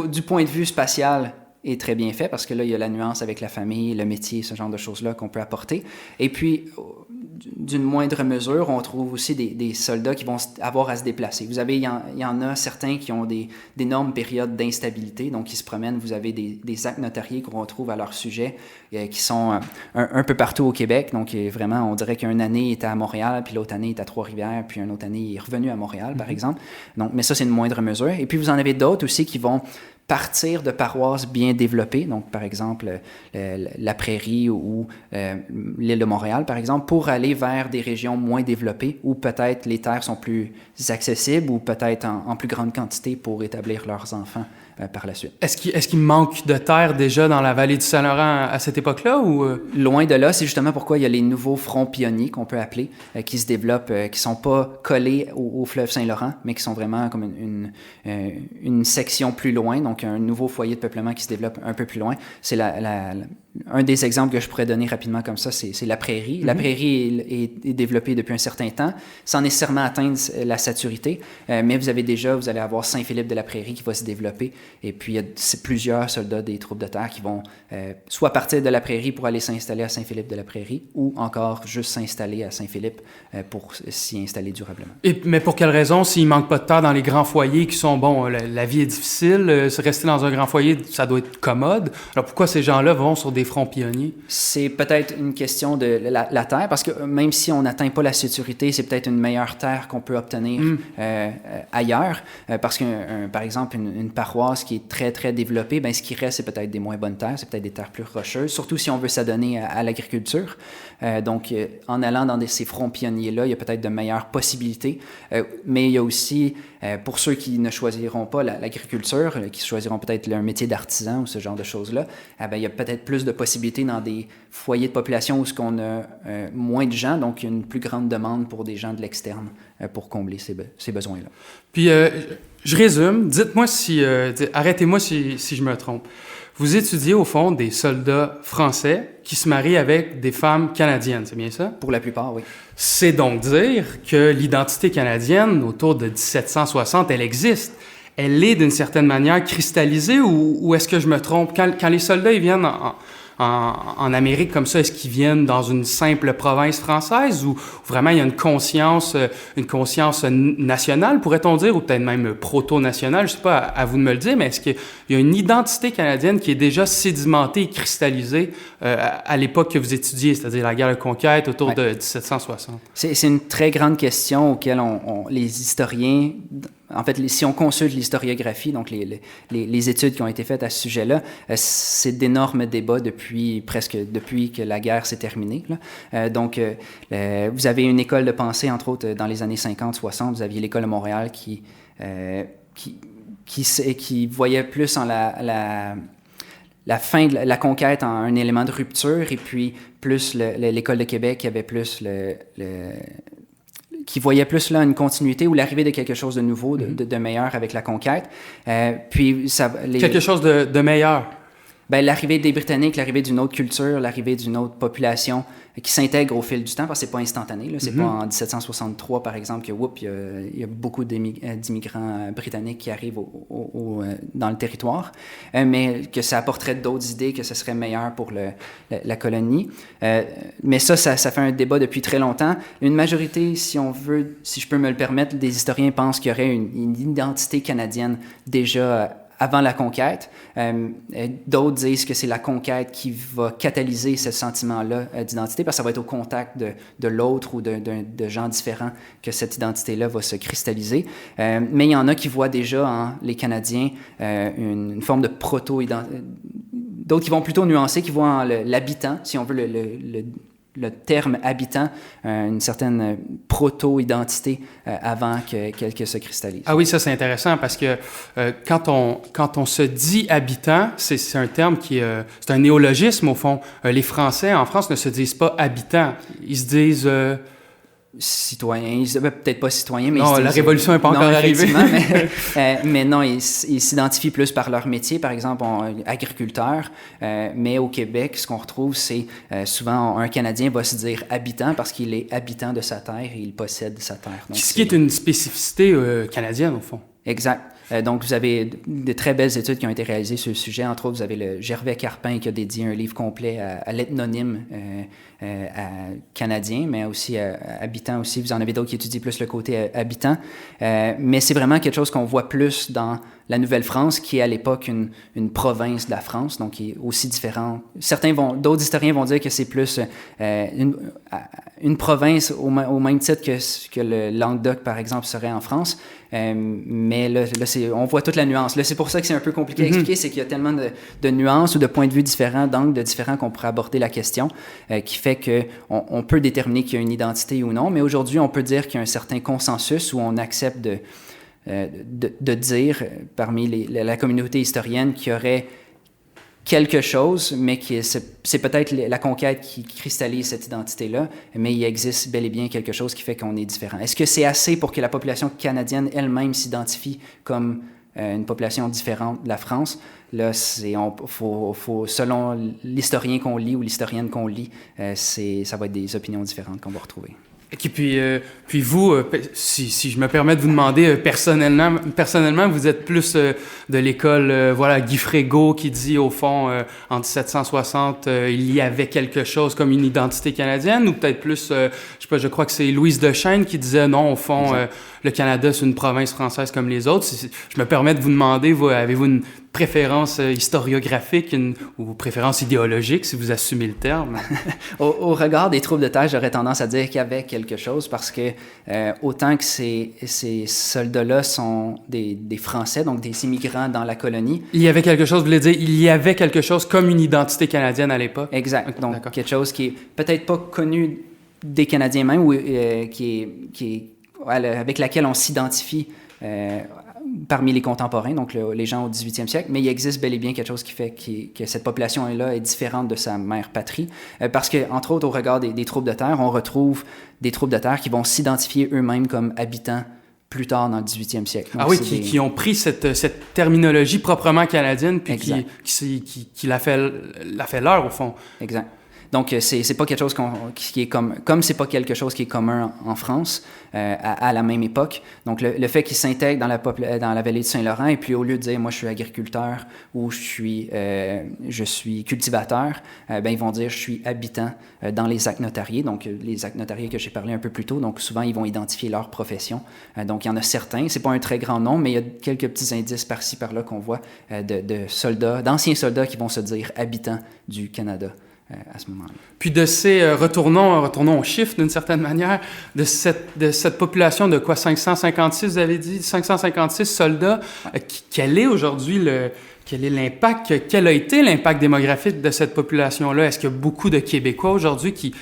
du point de vue spatial, est très bien fait parce que là, il y a la nuance avec la famille, le métier, ce genre de choses-là qu'on peut apporter. Et puis, d'une moindre mesure, on trouve aussi des soldats qui vont avoir à se déplacer. Vous avez, il y en a certains qui ont d'énormes périodes d'instabilité, donc ils se promènent. Vous avez des actes notariés qu'on retrouve à leur sujet qui sont un peu partout au Québec. Donc vraiment, on dirait qu'une année il était à Montréal, puis l'autre année il était à Trois-Rivières, puis une autre année il est revenu à Montréal, par exemple. Donc, mais ça, c'est une moindre mesure. Et puis, vous en avez d'autres aussi qui vont partir de paroisses bien développées, donc par exemple la Prairie ou l'île de Montréal, par exemple, pour aller vers des régions moins développées où peut-être les terres sont plus accessibles ou peut-être en plus grande quantité pour établir leurs enfants par la suite. Est-ce qu'il manque de terre déjà dans la vallée du Saint-Laurent à cette époque-là? Ou Loin de là, c'est justement pourquoi il y a les nouveaux fronts pionniers qu'on peut appeler, qui se développent, qui ne sont pas collés au fleuve Saint-Laurent, mais qui sont vraiment comme une section plus loin, donc un nouveau foyer de peuplement qui se développe un peu plus loin. C'est un des exemples que je pourrais donner rapidement comme ça, c'est la Prairie. La Prairie est développée depuis un certain temps, sans nécessairement atteindre la saturité, mais vous allez avoir Saint-Philippe de la Prairie qui va se développer, et puis il y a plusieurs soldats des troupes de terre qui vont soit partir de la Prairie pour aller s'installer à Saint-Philippe de la Prairie, ou encore juste s'installer à Saint-Philippe pour s'y installer durablement. Mais pour quelle raison, s'il manque pas de terre dans les grands foyers qui sont, bon, la vie est difficile, rester dans un grand foyer, ça doit être commode. Alors pourquoi ces gens-là vont sur des fronts pionniers? C'est peut-être une question de la terre, parce que même si on n'atteint pas la saturité, c'est peut-être une meilleure terre qu'on peut obtenir ailleurs, parce que, par exemple, une paroisse qui est très, très développée, ben, ce qui reste, c'est peut-être des moins bonnes terres, c'est peut-être des terres plus rocheuses, surtout si on veut s'adonner à l'agriculture. Donc, en allant dans ces fronts pionniers-là, il y a peut-être de meilleures possibilités, mais il y a aussi, pour ceux qui ne choisiront pas l'agriculture, qui choisiront peut-être un métier d'artisan ou ce genre de choses-là, ben, il y a peut-être plus de possibilités dans des foyers de population où on a moins de gens, donc il y a une plus grande demande pour des gens de l'externe pour combler ces besoins-là. Puis, Je résume, dites-moi si... arrêtez-moi si je me trompe. Vous étudiez au fond des soldats français qui se marient avec des femmes canadiennes, c'est bien ça? Pour la plupart, oui. C'est donc dire que l'identité canadienne, autour de 1760, elle existe. Elle est d'une certaine manière cristallisée ou est-ce que je me trompe? Quand les soldats ils viennent en Amérique comme ça, est-ce qu'ils viennent dans une simple province française ou vraiment il y a une conscience nationale, pourrait-on dire, ou peut-être même proto-nationale, je ne sais pas, à vous de me le dire, mais est-ce qu'il y a une identité canadienne qui est déjà sédimentée et cristallisée à l'époque que vous étudiez, c'est-à-dire la guerre de conquête autour de 1760? C'est une très grande question auquel les historiens... En fait, si on consulte l'historiographie, donc les études qui ont été faites à ce sujet-là, c'est d'énormes débats depuis que la guerre s'est terminée. Donc, vous avez une école de pensée, entre autres, dans les années 50-60, vous aviez l'école de Montréal qui voyait plus en la fin de la conquête en un élément de rupture, et puis plus l'école de Québec qui avait plus qui voyait plus là une continuité ou l'arrivée de quelque chose de nouveau, de meilleur avec la conquête. Quelque chose de meilleur? Ben, l'arrivée des Britanniques, l'arrivée d'une autre culture, l'arrivée d'une autre population qui s'intègre au fil du temps, parce que c'est pas instantané. Là. C'est pas en 1763, par exemple, que il y a beaucoup d'immigrants britanniques qui arrivent dans le territoire, mais que ça apporterait d'autres idées, que ce serait meilleur pour la colonie. Mais ça fait un débat depuis très longtemps. Une majorité, si je peux me le permettre, des historiens pensent qu'il y aurait une identité canadienne déjà avant la conquête. D'autres disent que c'est la conquête qui va catalyser ce sentiment-là d'identité, parce que ça va être au contact de l'autre ou de gens différents que cette identité-là va se cristalliser. Mais il y en a qui voient déjà en les Canadiens une forme de proto-identité. D'autres qui vont plutôt nuancer, qui voient en l'habitant, si on veut le terme habitant, une certaine proto-identité avant qu'elle se cristallise. Ah oui, ça c'est intéressant parce que quand on se dit habitant, c'est un terme c'est un néologisme au fond. Les Français en France ne se disent pas habitants, ils se disent... Citoyens, peut-être pas citoyens, mais... Non, la Révolution n'est pas encore arrivée. mais non, ils s'identifient plus par leur métier, par exemple, agriculteur. Mais au Québec, ce qu'on retrouve, c'est souvent un Canadien va se dire habitant parce qu'il est habitant de sa terre et il possède sa terre. Donc, ce qui est une spécificité canadienne, au fond. Exact. Donc, vous avez de très belles études qui ont été réalisées sur le sujet. Entre autres, vous avez le Gervais Carpin qui a dédié un livre complet à l'ethnonyme canadien, mais aussi habitant aussi. Vous en avez d'autres qui étudient plus le côté habitant. Mais c'est vraiment quelque chose qu'on voit plus dans la Nouvelle-France, qui est à l'époque une province de la France, donc qui est aussi différente. D'autres historiens vont dire que c'est plus une province au même titre que le Languedoc, par exemple, serait en France. Mais là on voit toute la nuance. Là, c'est pour ça que c'est un peu compliqué à expliquer, c'est qu'il y a tellement de nuances ou de points de vue différents, d'angles différents qu'on pourrait aborder la question, qui fait qu'on peut déterminer qu'il y a une identité ou non. Mais aujourd'hui, on peut dire qu'il y a un certain consensus où on accepte de dire parmi la communauté historienne qu'il y aurait quelque chose, mais c'est peut-être la conquête qui cristallise cette identité-là, mais il existe bel et bien quelque chose qui fait qu'on est différent. Est-ce que c'est assez pour que la population canadienne elle-même s'identifie comme une population différente de la France? Là, faut, selon l'historien qu'on lit ou l'historienne qu'on lit, ça va être des opinions différentes qu'on va retrouver. Et puis vous, si je me permets de vous demander, personnellement, vous êtes plus de l'école, Guy Frégaud qui dit, au fond, en 1760, il y avait quelque chose comme une identité canadienne, ou peut-être plus, je crois que c'est Louise Dechaine qui disait, non, au fond, le Canada, c'est une province française comme les autres. Je me permets de vous demander, avez-vous une préférence historiographique ou préférence idéologique, si vous assumez le terme? Au regard des troubles de terre, j'aurais tendance à dire qu'il y avait quelque chose, parce que autant que ces soldats-là sont des Français, donc des immigrants dans la colonie. Il y avait quelque chose, vous voulez dire, il y avait quelque chose comme une identité canadienne à l'époque? Exact. Donc, quelque chose qui est peut-être pas connu des Canadiens même, ou avec laquelle on s'identifie parmi les contemporains, donc les gens au 18e siècle, mais il existe bel et bien quelque chose qui fait que cette population-là est différente de sa mère patrie, parce que, entre autres, au regard des troubles de terre, on retrouve des troubles de terre qui vont s'identifier eux-mêmes comme habitants plus tard dans le 18e siècle. Donc, qui ont pris cette terminologie proprement canadienne puis qui l'a fait leur, au fond. Exact. Donc, c'est pas quelque chose qui est comme c'est pas quelque chose qui est commun en France à la même époque. Donc, le fait qu'ils s'intègrent dans la vallée de Saint-Laurent, et puis au lieu de dire « moi, je suis agriculteur » ou « je suis cultivateur », ils vont dire « je suis habitant » dans les actes notariés. Donc, les actes notariés que j'ai parlé un peu plus tôt, donc souvent, ils vont identifier leur profession. Donc, il y en a certains. C'est pas un très grand nombre, mais il y a quelques petits indices par-ci, par-là qu'on voit de soldats, d'anciens soldats qui vont se dire « habitants du Canada ». À ce moment-là. Puis de ces, retournons aux chiffres d'une certaine manière, de cette population de quoi, 556, vous avez dit, 556 soldats, quel est aujourd'hui quel est l'impact, quel a été l'impact démographique de cette population-là? Est-ce qu'il y a beaucoup de Québécois aujourd'hui qui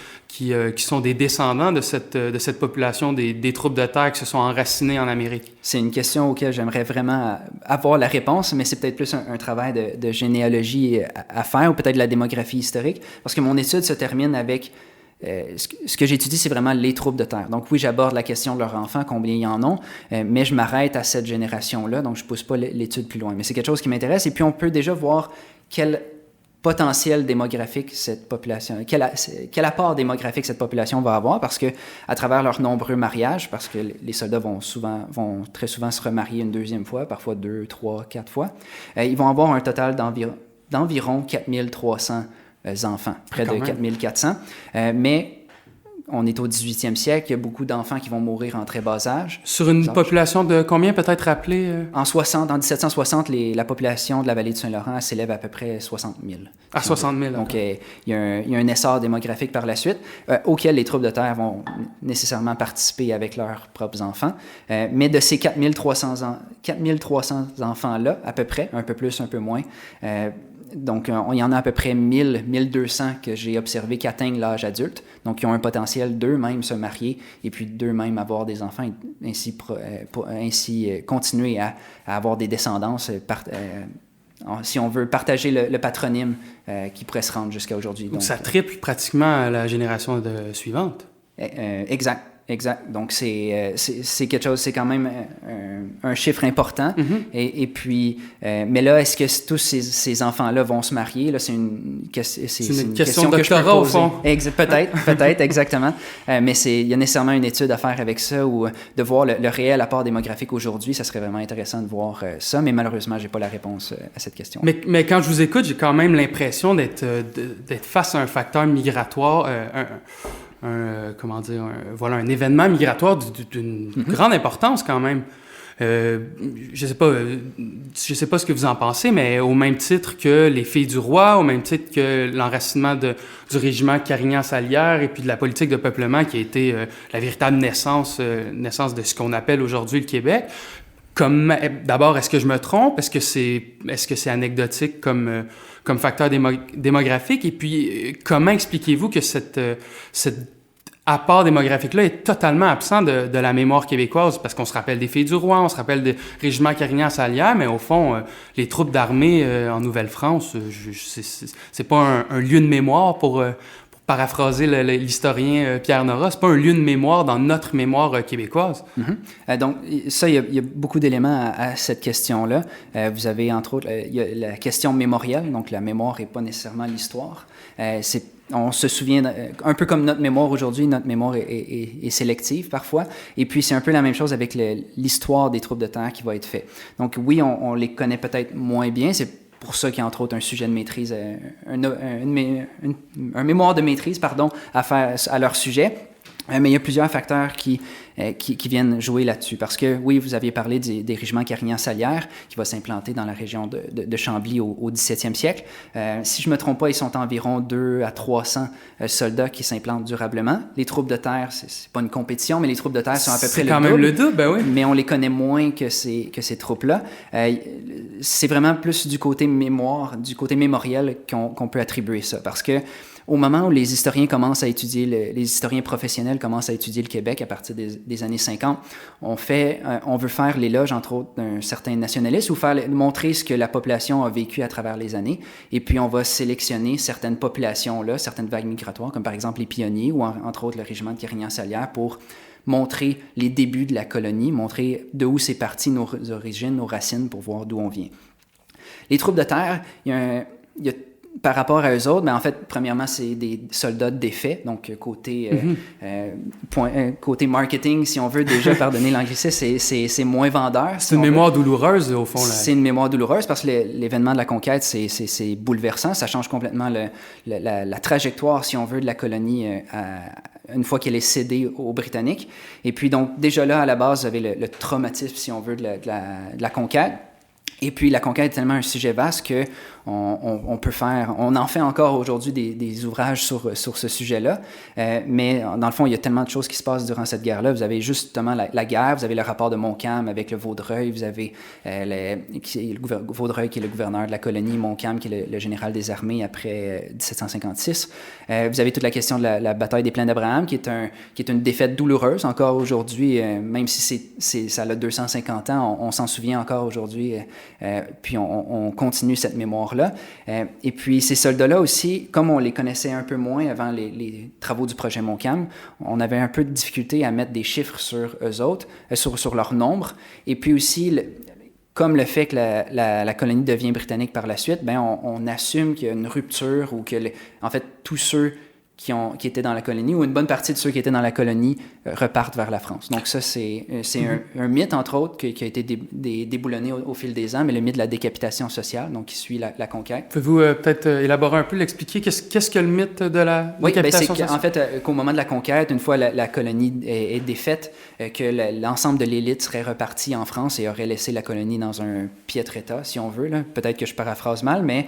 sont des descendants de cette population des troupes de terre qui se sont enracinés en Amérique? C'est une question auquel j'aimerais vraiment avoir la réponse, mais c'est peut-être plus un travail de généalogie à faire, ou peut-être de la démographie historique, parce que mon étude se termine avec... ce que j'étudie, c'est vraiment les troupes de terre. Donc oui, j'aborde la question de leurs enfants, combien ils en ont, mais je m'arrête à cette génération-là, donc je ne pousse pas l'étude plus loin. Mais c'est quelque chose qui m'intéresse, et puis on peut déjà voir quel potentiel démographique cette population, quel apport démographique cette population va avoir, parce que à travers leurs nombreux mariages, parce que les soldats vont très souvent se remarier une deuxième fois, parfois 2, 3, 4 fois, ils vont avoir un total d'environ 4300 enfants, près de 4400. Mais on est au 18e siècle, il y a beaucoup d'enfants qui vont mourir en très bas âge. Sur une population de combien, peut-être rappelé? En 1760, la population de la vallée du Saint-Laurent s'élève à peu près 60 000. À 60 000. Donc, il y a un essor démographique par la suite, auquel les troupes de terre vont nécessairement participer avec leurs propres enfants. Mais de ces 4300 enfants-là, à peu près, un peu plus, un peu moins, donc, il y en a à peu près 1200 que j'ai observé qui atteignent l'âge adulte. Donc, ils ont un potentiel d'eux-mêmes se marier et puis d'eux-mêmes avoir des enfants et ainsi continuer à avoir des descendances, si on veut partager le patronyme qui pourrait se rendre jusqu'à aujourd'hui. Donc, ça triple pratiquement à la génération suivante. Exact. Exact. Donc, c'est quelque chose, c'est quand même un chiffre important. Mm-hmm. Et puis, mais là, est-ce que tous ces enfants-là vont se marier? Là, c'est une question que je peux poser. Au fond. Peut-être, exactement. Mais il y a nécessairement une étude à faire avec ça, ou de voir le réel apport démographique aujourd'hui. Ça serait vraiment intéressant de voir ça, mais malheureusement, j'ai pas la réponse à cette question. Mais quand je vous écoute, j'ai quand même l'impression d'être face à un facteur migratoire, un événement migratoire d'une grande importance quand même. Je sais pas ce que vous en pensez, mais au même titre que les filles du roi, au même titre que l'enracinement du régiment Carignan-Salière et puis de la politique de peuplement qui a été la véritable naissance de ce qu'on appelle aujourd'hui le Québec. D'abord, est-ce que je me trompe? Est-ce que c'est anecdotique comme facteur démographique? Et puis, comment expliquez-vous que cet apport démographique-là est totalement absent de la mémoire québécoise? Parce qu'on se rappelle des filles du roi, on se rappelle des régiments Carignan-Salière, mais au fond, les troupes d'armée en Nouvelle-France, c'est pas un lieu de mémoire pour paraphraser l'historien Pierre Nora, c'est pas un lieu de mémoire dans notre mémoire québécoise. Mm-hmm. Donc, ça, il y a beaucoup d'éléments à cette question-là. Vous avez, entre autres, il y a la question mémorielle, donc la mémoire n'est pas nécessairement l'histoire. On se souvient, un peu comme notre mémoire aujourd'hui, notre mémoire est sélective parfois. Et puis, c'est un peu la même chose avec l'histoire des troupes de terre qui va être faite. Donc, oui, on les connaît peut-être moins bien. C'est pour ça qu'il y a entre autres un sujet de maîtrise, un mémoire de maîtrise, à faire à leur sujet. Mais il y a plusieurs facteurs qui viennent jouer là-dessus. Parce que, oui, vous aviez parlé des régiments Carignan-Salière qui va s'implanter dans la région de Chambly au 17e siècle. Si je ne me trompe pas, ils sont environ 200 à 300 soldats qui s'implantent durablement. Les troupes de terre, c'est pas une compétition, mais les troupes de terre sont à peu près le double. C'est quand même le double, ben oui. Mais on les connaît moins que ces troupes-là. C'est vraiment plus du côté mémoire, du côté mémoriel qu'on peut attribuer ça. Parce que au moment où les historiens commencent à étudier, les historiens professionnels commencent à étudier le Québec à partir des années 50, on veut faire l'éloge, entre autres, d'un certain nationalisme ou montrer ce que la population a vécu à travers les années. Et puis, on va sélectionner certaines populations-là, certaines vagues migratoires, comme par exemple les pionniers ou entre autres le régiment de Carignan-Salière pour montrer les débuts de la colonie, montrer de où c'est parti, nos origines, nos racines, pour voir d'où on vient. Les troupes de terre, il y a par rapport à eux autres, en fait, premièrement, c'est des soldats de défait, donc côté marketing, si on veut déjà pardonner l'anglicisme, c'est moins vendeur. C'est une mémoire douloureuse, au fond. Là. C'est une mémoire douloureuse parce que l'événement de la conquête, c'est bouleversant. Ça change complètement la trajectoire, si on veut, de la colonie une fois qu'elle est cédée aux Britanniques. Et puis, donc, déjà là, à la base, vous avez le traumatisme, si on veut, de la conquête. Et puis, la conquête est tellement un sujet vaste que on en fait encore aujourd'hui des ouvrages sur ce sujet-là, mais dans le fond, il y a tellement de choses qui se passent durant cette guerre-là. Vous avez justement la guerre, vous avez le rapport de Montcalm avec le Vaudreuil, vous avez Vaudreuil qui est le gouverneur de la colonie, Montcalm qui est le général des armées après 1756. Vous avez toute la question de la bataille des Plains d'Abraham, qui est une défaite douloureuse encore aujourd'hui, même si ça a 250 ans, on s'en souvient encore aujourd'hui, puis on continue cette mémoire-là. Et puis ces soldats-là aussi, comme on les connaissait un peu moins avant les travaux du projet Montcalm, on avait un peu de difficulté à mettre des chiffres sur eux autres, sur leur nombre. Et puis aussi, comme le fait que la colonie devient britannique par la suite, on assume qu'il y a une rupture ou que, en fait, tous ceux qui étaient dans la colonie, ou une bonne partie de ceux qui étaient dans la colonie repartent vers la France. Donc ça, c'est un mythe, entre autres, qui a été déboulonné au fil des ans, mais le mythe de la décapitation sociale, donc qui suit la conquête. Pouvez-vous peut-être élaborer un peu, l'expliquer? Qu'est-ce que le mythe de la décapitation sociale? En fait, qu'au moment de la conquête, une fois la colonie est défaite, que l'ensemble de l'élite serait reparti en France et aurait laissé la colonie dans un piètre état, si on veut. Là. Peut-être que je paraphrase mal, mais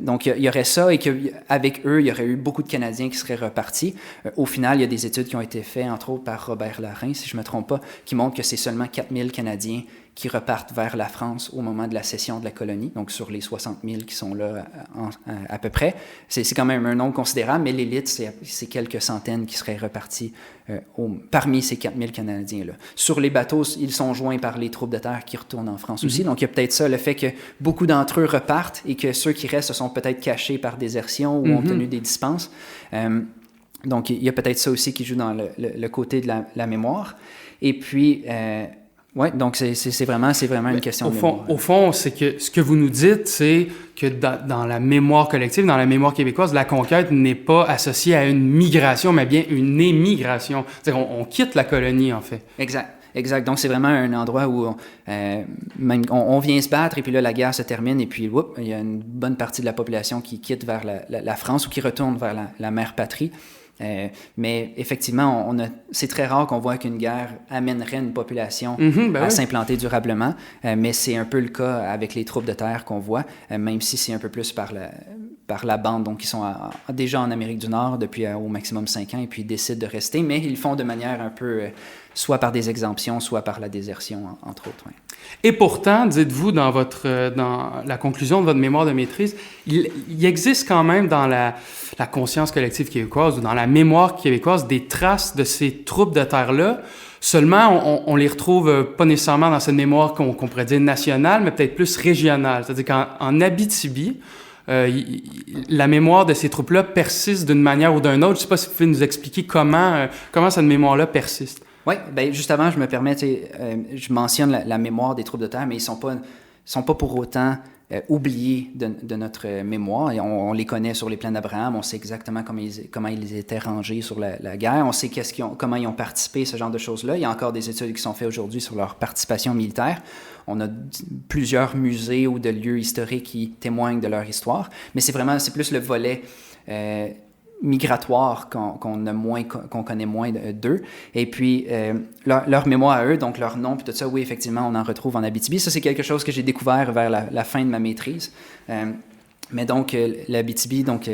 donc il y aurait ça, et qu'avec eux, il y aurait eu beaucoup de Canadiens qui seraient repartis. Au final, il y a des études qui ont été faites, entre autres par Robert Larin, si je ne me trompe pas, qui montrent que c'est seulement 4000 Canadiens qui repartent vers la France au moment de la cession de la colonie, donc sur les 60 000 qui sont là à peu près. C'est quand même un nombre considérable, mais l'élite, c'est quelques centaines qui seraient repartis parmi ces 4000 Canadiens-là. Sur les bateaux, ils sont joints par les troupes de terre qui retournent en France aussi, donc il y a peut-être ça, le fait que beaucoup d'entre eux repartent et que ceux qui restent se sont peut-être cachés par désertion ou ont tenu des dispenses. Donc, il y a peut-être ça aussi qui joue dans le côté de la mémoire. Et puis, oui, donc c'est vraiment une question de mémoire. Au fond, c'est que ce que vous nous dites, c'est que dans la mémoire collective, dans la mémoire québécoise, la conquête n'est pas associée à une migration, mais bien une émigration. C'est-à-dire on quitte la colonie, en fait. Exact. Donc, c'est vraiment un endroit où on vient se battre, et puis là, la guerre se termine, et puis, il y a une bonne partie de la population qui quitte vers la France ou qui retourne vers la mère patrie. Mais effectivement, c'est très rare qu'on voit qu'une guerre amènerait une population à s'implanter durablement, mais c'est un peu le cas avec les troupes de terre qu'on voit, même si c'est un peu plus par la bande. Donc, ils sont déjà en Amérique du Nord depuis au maximum 5 ans, et puis ils décident de rester, mais ils le font de manière un peu, soit par des exemptions, soit par la désertion, entre autres. Ouais. Et pourtant, dites-vous dans la conclusion de votre mémoire de maîtrise, il existe quand même dans la conscience collective québécoise ou dans la mémoire québécoise des traces de ces troupes de terre-là. Seulement, on les retrouve pas nécessairement dans cette mémoire qu'on pourrait dire nationale, mais peut-être plus régionale. C'est-à-dire qu'en Abitibi, la mémoire de ces troupes-là persiste d'une manière ou d'une autre. Je ne sais pas si vous pouvez nous expliquer comment cette mémoire-là persiste. Oui, bien, juste avant, je me permets, je mentionne la mémoire des troupes de terre, mais ils sont pas pour autant oubliés de notre mémoire. Et on les connaît sur les Plains d'Abraham, on sait exactement comment ils étaient rangés sur la guerre, on sait comment ils ont participé, ce genre de choses-là. Il y a encore des études qui sont faites aujourd'hui sur leur participation militaire. On a plusieurs musées ou de lieux historiques qui témoignent de leur histoire, mais c'est plus le volet migratoire qu'on connaît moins d'eux. Et puis, leur mémoire à eux, donc leur nom, puis tout ça, oui, effectivement, on en retrouve en Abitibi. Ça, c'est quelque chose que j'ai découvert vers la fin de ma maîtrise. Mais donc, l'Abitibi, donc,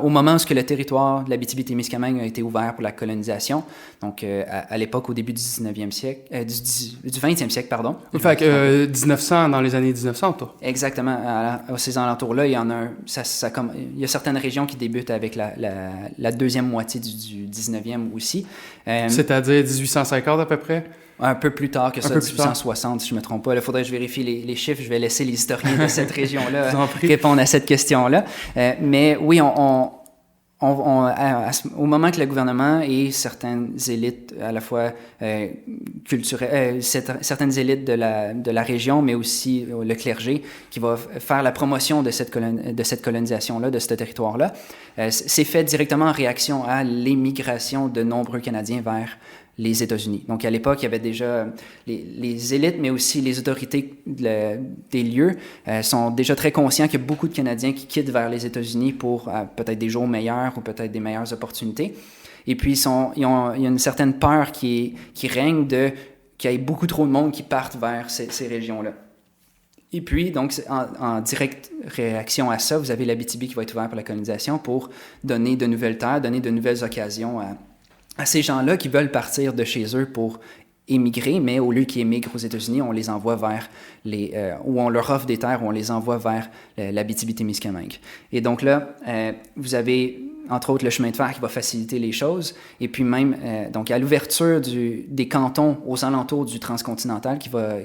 au moment où le territoire de l'Abitibi-Témiscamingue a été ouvert pour la colonisation, donc à l'époque, au début du 19e siècle, du 20e siècle, pardon. Fait que 1900, dans les années 1900, toi. Exactement. À ces alentours-là, il y en a il y a certaines régions qui débutent avec la deuxième moitié du 19e aussi. C'est-à-dire 1850 à peu près? Un peu plus tard que ça, 1860, si je ne me trompe pas. Il faudrait que je vérifie les chiffres. Je vais laisser les historiens de cette région-là répondre à cette question-là. Mais oui, on au moment que le gouvernement et certaines élites, à la fois culturelles, certaines élites de la région, mais aussi le clergé, qui va faire la promotion de cette colonisation-là, de ce territoire-là, c'est fait directement en réaction à l'émigration de nombreux Canadiens vers les États-Unis. Donc, à l'époque, il y avait déjà les élites, mais aussi les autorités des lieux sont déjà très conscients qu'il y a beaucoup de Canadiens qui quittent vers les États-Unis pour peut-être des jours meilleurs ou peut-être des meilleures opportunités. Et puis, il y a une certaine peur qui règne qu'il y ait beaucoup trop de monde qui partent vers ces régions-là. Et puis, donc, en directe réaction à ça, vous avez l'Abitibi qui va être ouvert pour la colonisation pour donner de nouvelles terres, donner de nouvelles occasions à ces gens-là qui veulent partir de chez eux pour émigrer, mais au lieu qu'ils émigrent aux États-Unis, on les envoie vers ou on leur offre des terres, ou on les envoie vers l'Abitibi-Témiscamingue. Et donc là, vous avez entre autres le chemin de fer qui va faciliter les choses, et puis même donc à l'ouverture des cantons aux alentours du transcontinental qui va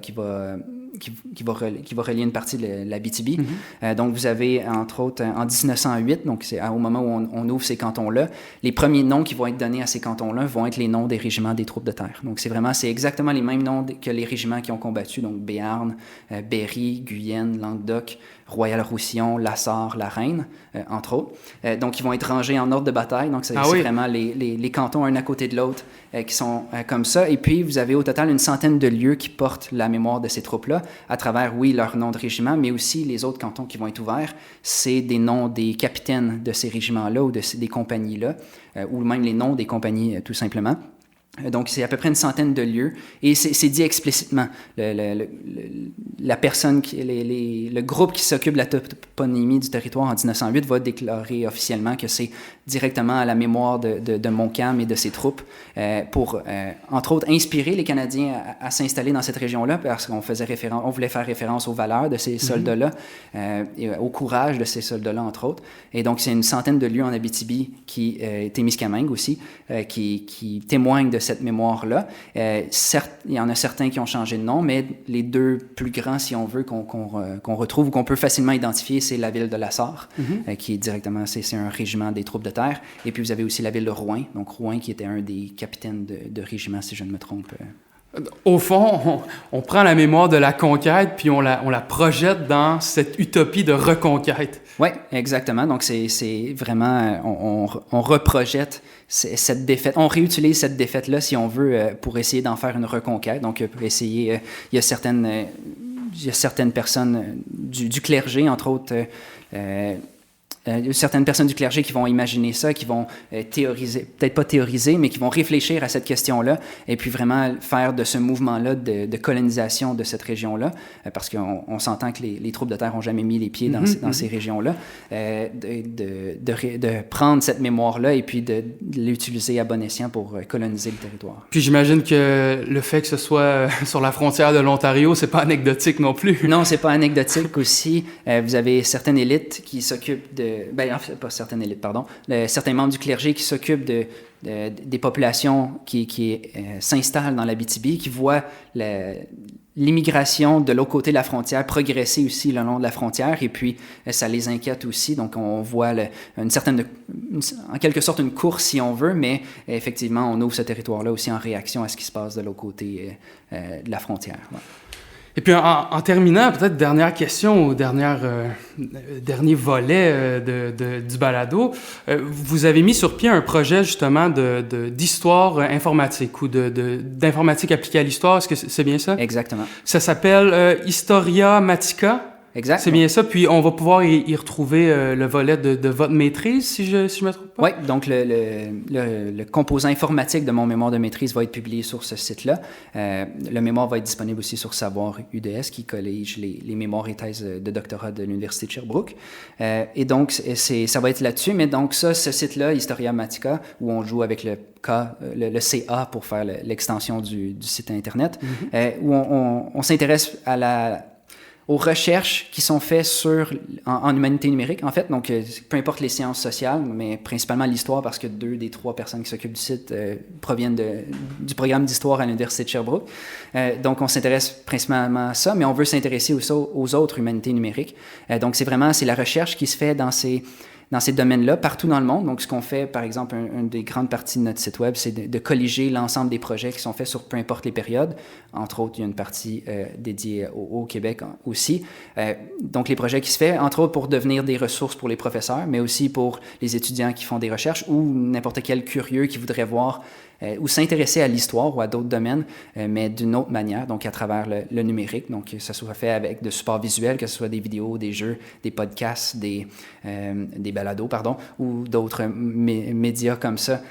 relier une partie de l'Abitibi. Mm-hmm. Donc, vous avez, entre autres, en 1908, donc c'est au moment où on ouvre ces cantons-là, les premiers noms qui vont être donnés à ces cantons-là vont être les noms des régiments des troupes de terre. Donc, c'est exactement les mêmes noms que les régiments qui ont combattu, donc Béarn, Berry, Guyenne, Languedoc, Royal-Roussillon, La Sarre, La Reine, entre autres. Donc, ils vont être rangés en ordre de bataille. Donc, c'est vraiment les cantons un à côté de l'autre qui sont comme ça. Et puis, vous avez au total une centaine de lieux qui portent la mémoire de ces troupes-là à travers, oui, leur nom de régiment, mais aussi les autres cantons qui vont être ouverts. C'est des noms des capitaines de ces régiments-là ou des compagnies-là, ou même les noms des compagnies, tout simplement. Donc, c'est à peu près une centaine de lieux, et c'est dit explicitement. La personne, le groupe qui s'occupe de la toponymie du territoire en 1908 va déclarer officiellement que c'est directement à la mémoire de Montcalm et de ses troupes pour, entre autres, inspirer les Canadiens à s'installer dans cette région-là, parce qu'on voulait faire référence aux valeurs de ces soldats-là, et au courage de ces soldats-là, entre autres. Et donc, c'est une centaine de lieux en Abitibi, Témiscamingue aussi, qui témoignent de cette mémoire-là. Certes, il y en a certains qui ont changé de nom, mais les deux plus grands, si on veut, qu'on retrouve ou qu'on peut facilement identifier, c'est la ville de La Sarre, qui est directement, c'est un régiment des troupes de terre. Et puis vous avez aussi la ville de Rouyn, donc Rouyn qui était un des capitaines de régiment, si je ne me trompe. Au fond, on prend la mémoire de la conquête, puis on la projette dans cette utopie de reconquête. Oui, exactement. Donc, c'est vraiment, on reprojette cette défaite. On réutilise cette défaite-là, si on veut, pour essayer d'en faire une reconquête. Donc, pour essayer, il y a certaines personnes du clergé, entre autres, certaines personnes du clergé qui vont imaginer ça, qui vont théoriser, peut-être pas théoriser, mais qui vont réfléchir à cette question-là et puis vraiment faire de ce mouvement-là de colonisation de cette région-là, parce qu'on s'entend que les troupes de terre n'ont jamais mis les pieds dans ces régions-là, de prendre cette mémoire-là et puis de l'utiliser à bon escient pour coloniser le territoire. Puis j'imagine que le fait que ce soit sur la frontière de l'Ontario, c'est pas anecdotique non plus. Non, c'est pas anecdotique aussi. Vous avez certaines élites qui s'occupent en fait, pas certaines élites, pardon, certains membres du clergé qui s'occupent des populations qui s'installent dans l'Abitibi, qui voient l'immigration de l'autre côté de la frontière progresser aussi le long de la frontière, et puis ça les inquiète aussi. Donc on voit en quelque sorte une course, si on veut, mais effectivement, on ouvre ce territoire-là aussi en réaction à ce qui se passe de l'autre côté de la frontière. Ouais. Et puis, en terminant, peut-être dernière question ou dernier volet du balado, vous avez mis sur pied un projet justement d'histoire informatique ou d'informatique appliquée à l'histoire. Est-ce que c'est bien ça? Exactement. Ça s'appelle Historiamatica. Exactement. C'est bien ça. Puis on va pouvoir y retrouver le volet de votre maîtrise, si je me trompe pas. Oui, donc le composant informatique de mon mémoire de maîtrise va être publié sur ce site-là. Le mémoire va être disponible aussi sur Savoir UDS, qui collige les mémoires et thèses de doctorat de l'Université de Sherbrooke. Et donc, ça va être là-dessus. Mais donc ce site-là, Historiamatica, où on joue avec le CA pour faire l'extension du site Internet, où on s'intéresse aux recherches qui sont faites en humanité numérique, en fait. Donc, peu importe les sciences sociales, mais principalement l'histoire, parce que 2 des 3 personnes qui s'occupent du site proviennent du programme d'histoire à l'Université de Sherbrooke. Donc, on s'intéresse principalement à ça, mais on veut s'intéresser aussi aux autres humanités numériques. Donc, c'est la recherche qui se fait dans dans ces domaines-là, partout dans le monde. Donc, ce qu'on fait, par exemple, une des grandes parties de notre site web, c'est de colliger l'ensemble des projets qui sont faits sur peu importe les périodes. Entre autres, il y a une partie dédiée au Québec aussi. Donc, les projets qui se font, entre autres, pour devenir des ressources pour les professeurs, mais aussi pour les étudiants qui font des recherches ou n'importe quel curieux qui voudrait voir ou s'intéresser à l'histoire ou à d'autres domaines, mais d'une autre manière, donc à travers le numérique. Donc, que ça soit fait avec de supports visuels, que ce soit des vidéos, des jeux, des podcasts, des balados, ou d'autres médias comme ça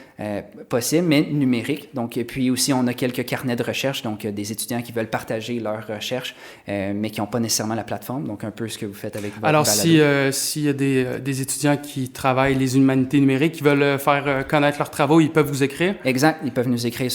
possibles, mais numériques. Donc, et puis aussi, on a quelques carnets de recherche, donc des étudiants qui veulent partager leurs recherches, mais qui n'ont pas nécessairement la plateforme, donc un peu ce que vous faites avec votre Alors, balado. s'il y a des étudiants qui travaillent les humanités numériques, qui veulent faire connaître leurs travaux, ils peuvent vous écrire? Exact. Ils peuvent nous écrire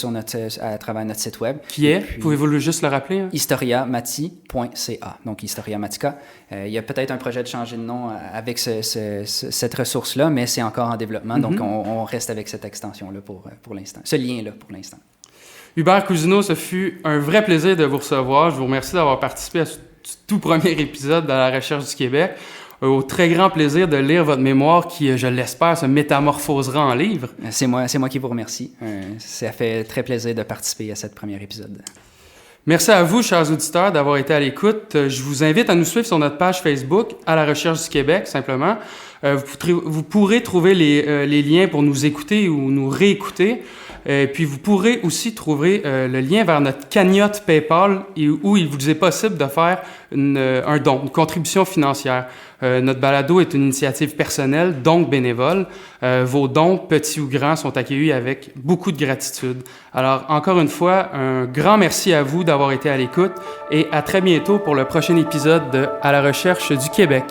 à travers notre site web. Qui est? Pouvez-vous juste le rappeler? Hein? historiamati.ca. Donc, Historiamatica. Il y a peut-être un projet de changer de nom avec cette ressource-là, mais c'est encore en développement. Donc, on reste avec cette extension-là pour l'instant. Ce lien-là pour l'instant. Hubert Cousineau, ce fut un vrai plaisir de vous recevoir. Je vous remercie d'avoir participé à ce tout premier épisode dans la recherche du Québec. Au très grand plaisir de lire votre mémoire qui, je l'espère, se métamorphosera en livre. C'est moi qui vous remercie. Ça fait très plaisir de participer à ce premier épisode. Merci à vous, chers auditeurs, d'avoir été à l'écoute. Je vous invite à nous suivre sur notre page Facebook, à la recherche du Québec, simplement. Vous pourrez trouver les liens pour nous écouter ou nous réécouter. Puis vous pourrez aussi trouver le lien vers notre cagnotte PayPal où il vous est possible de faire un don, une contribution financière. Notre balado est une initiative personnelle, donc bénévole. Vos dons, petits ou grands, sont accueillis avec beaucoup de gratitude. Alors, encore une fois, un grand merci à vous d'avoir été à l'écoute et à très bientôt pour le prochain épisode de À la recherche du Québec.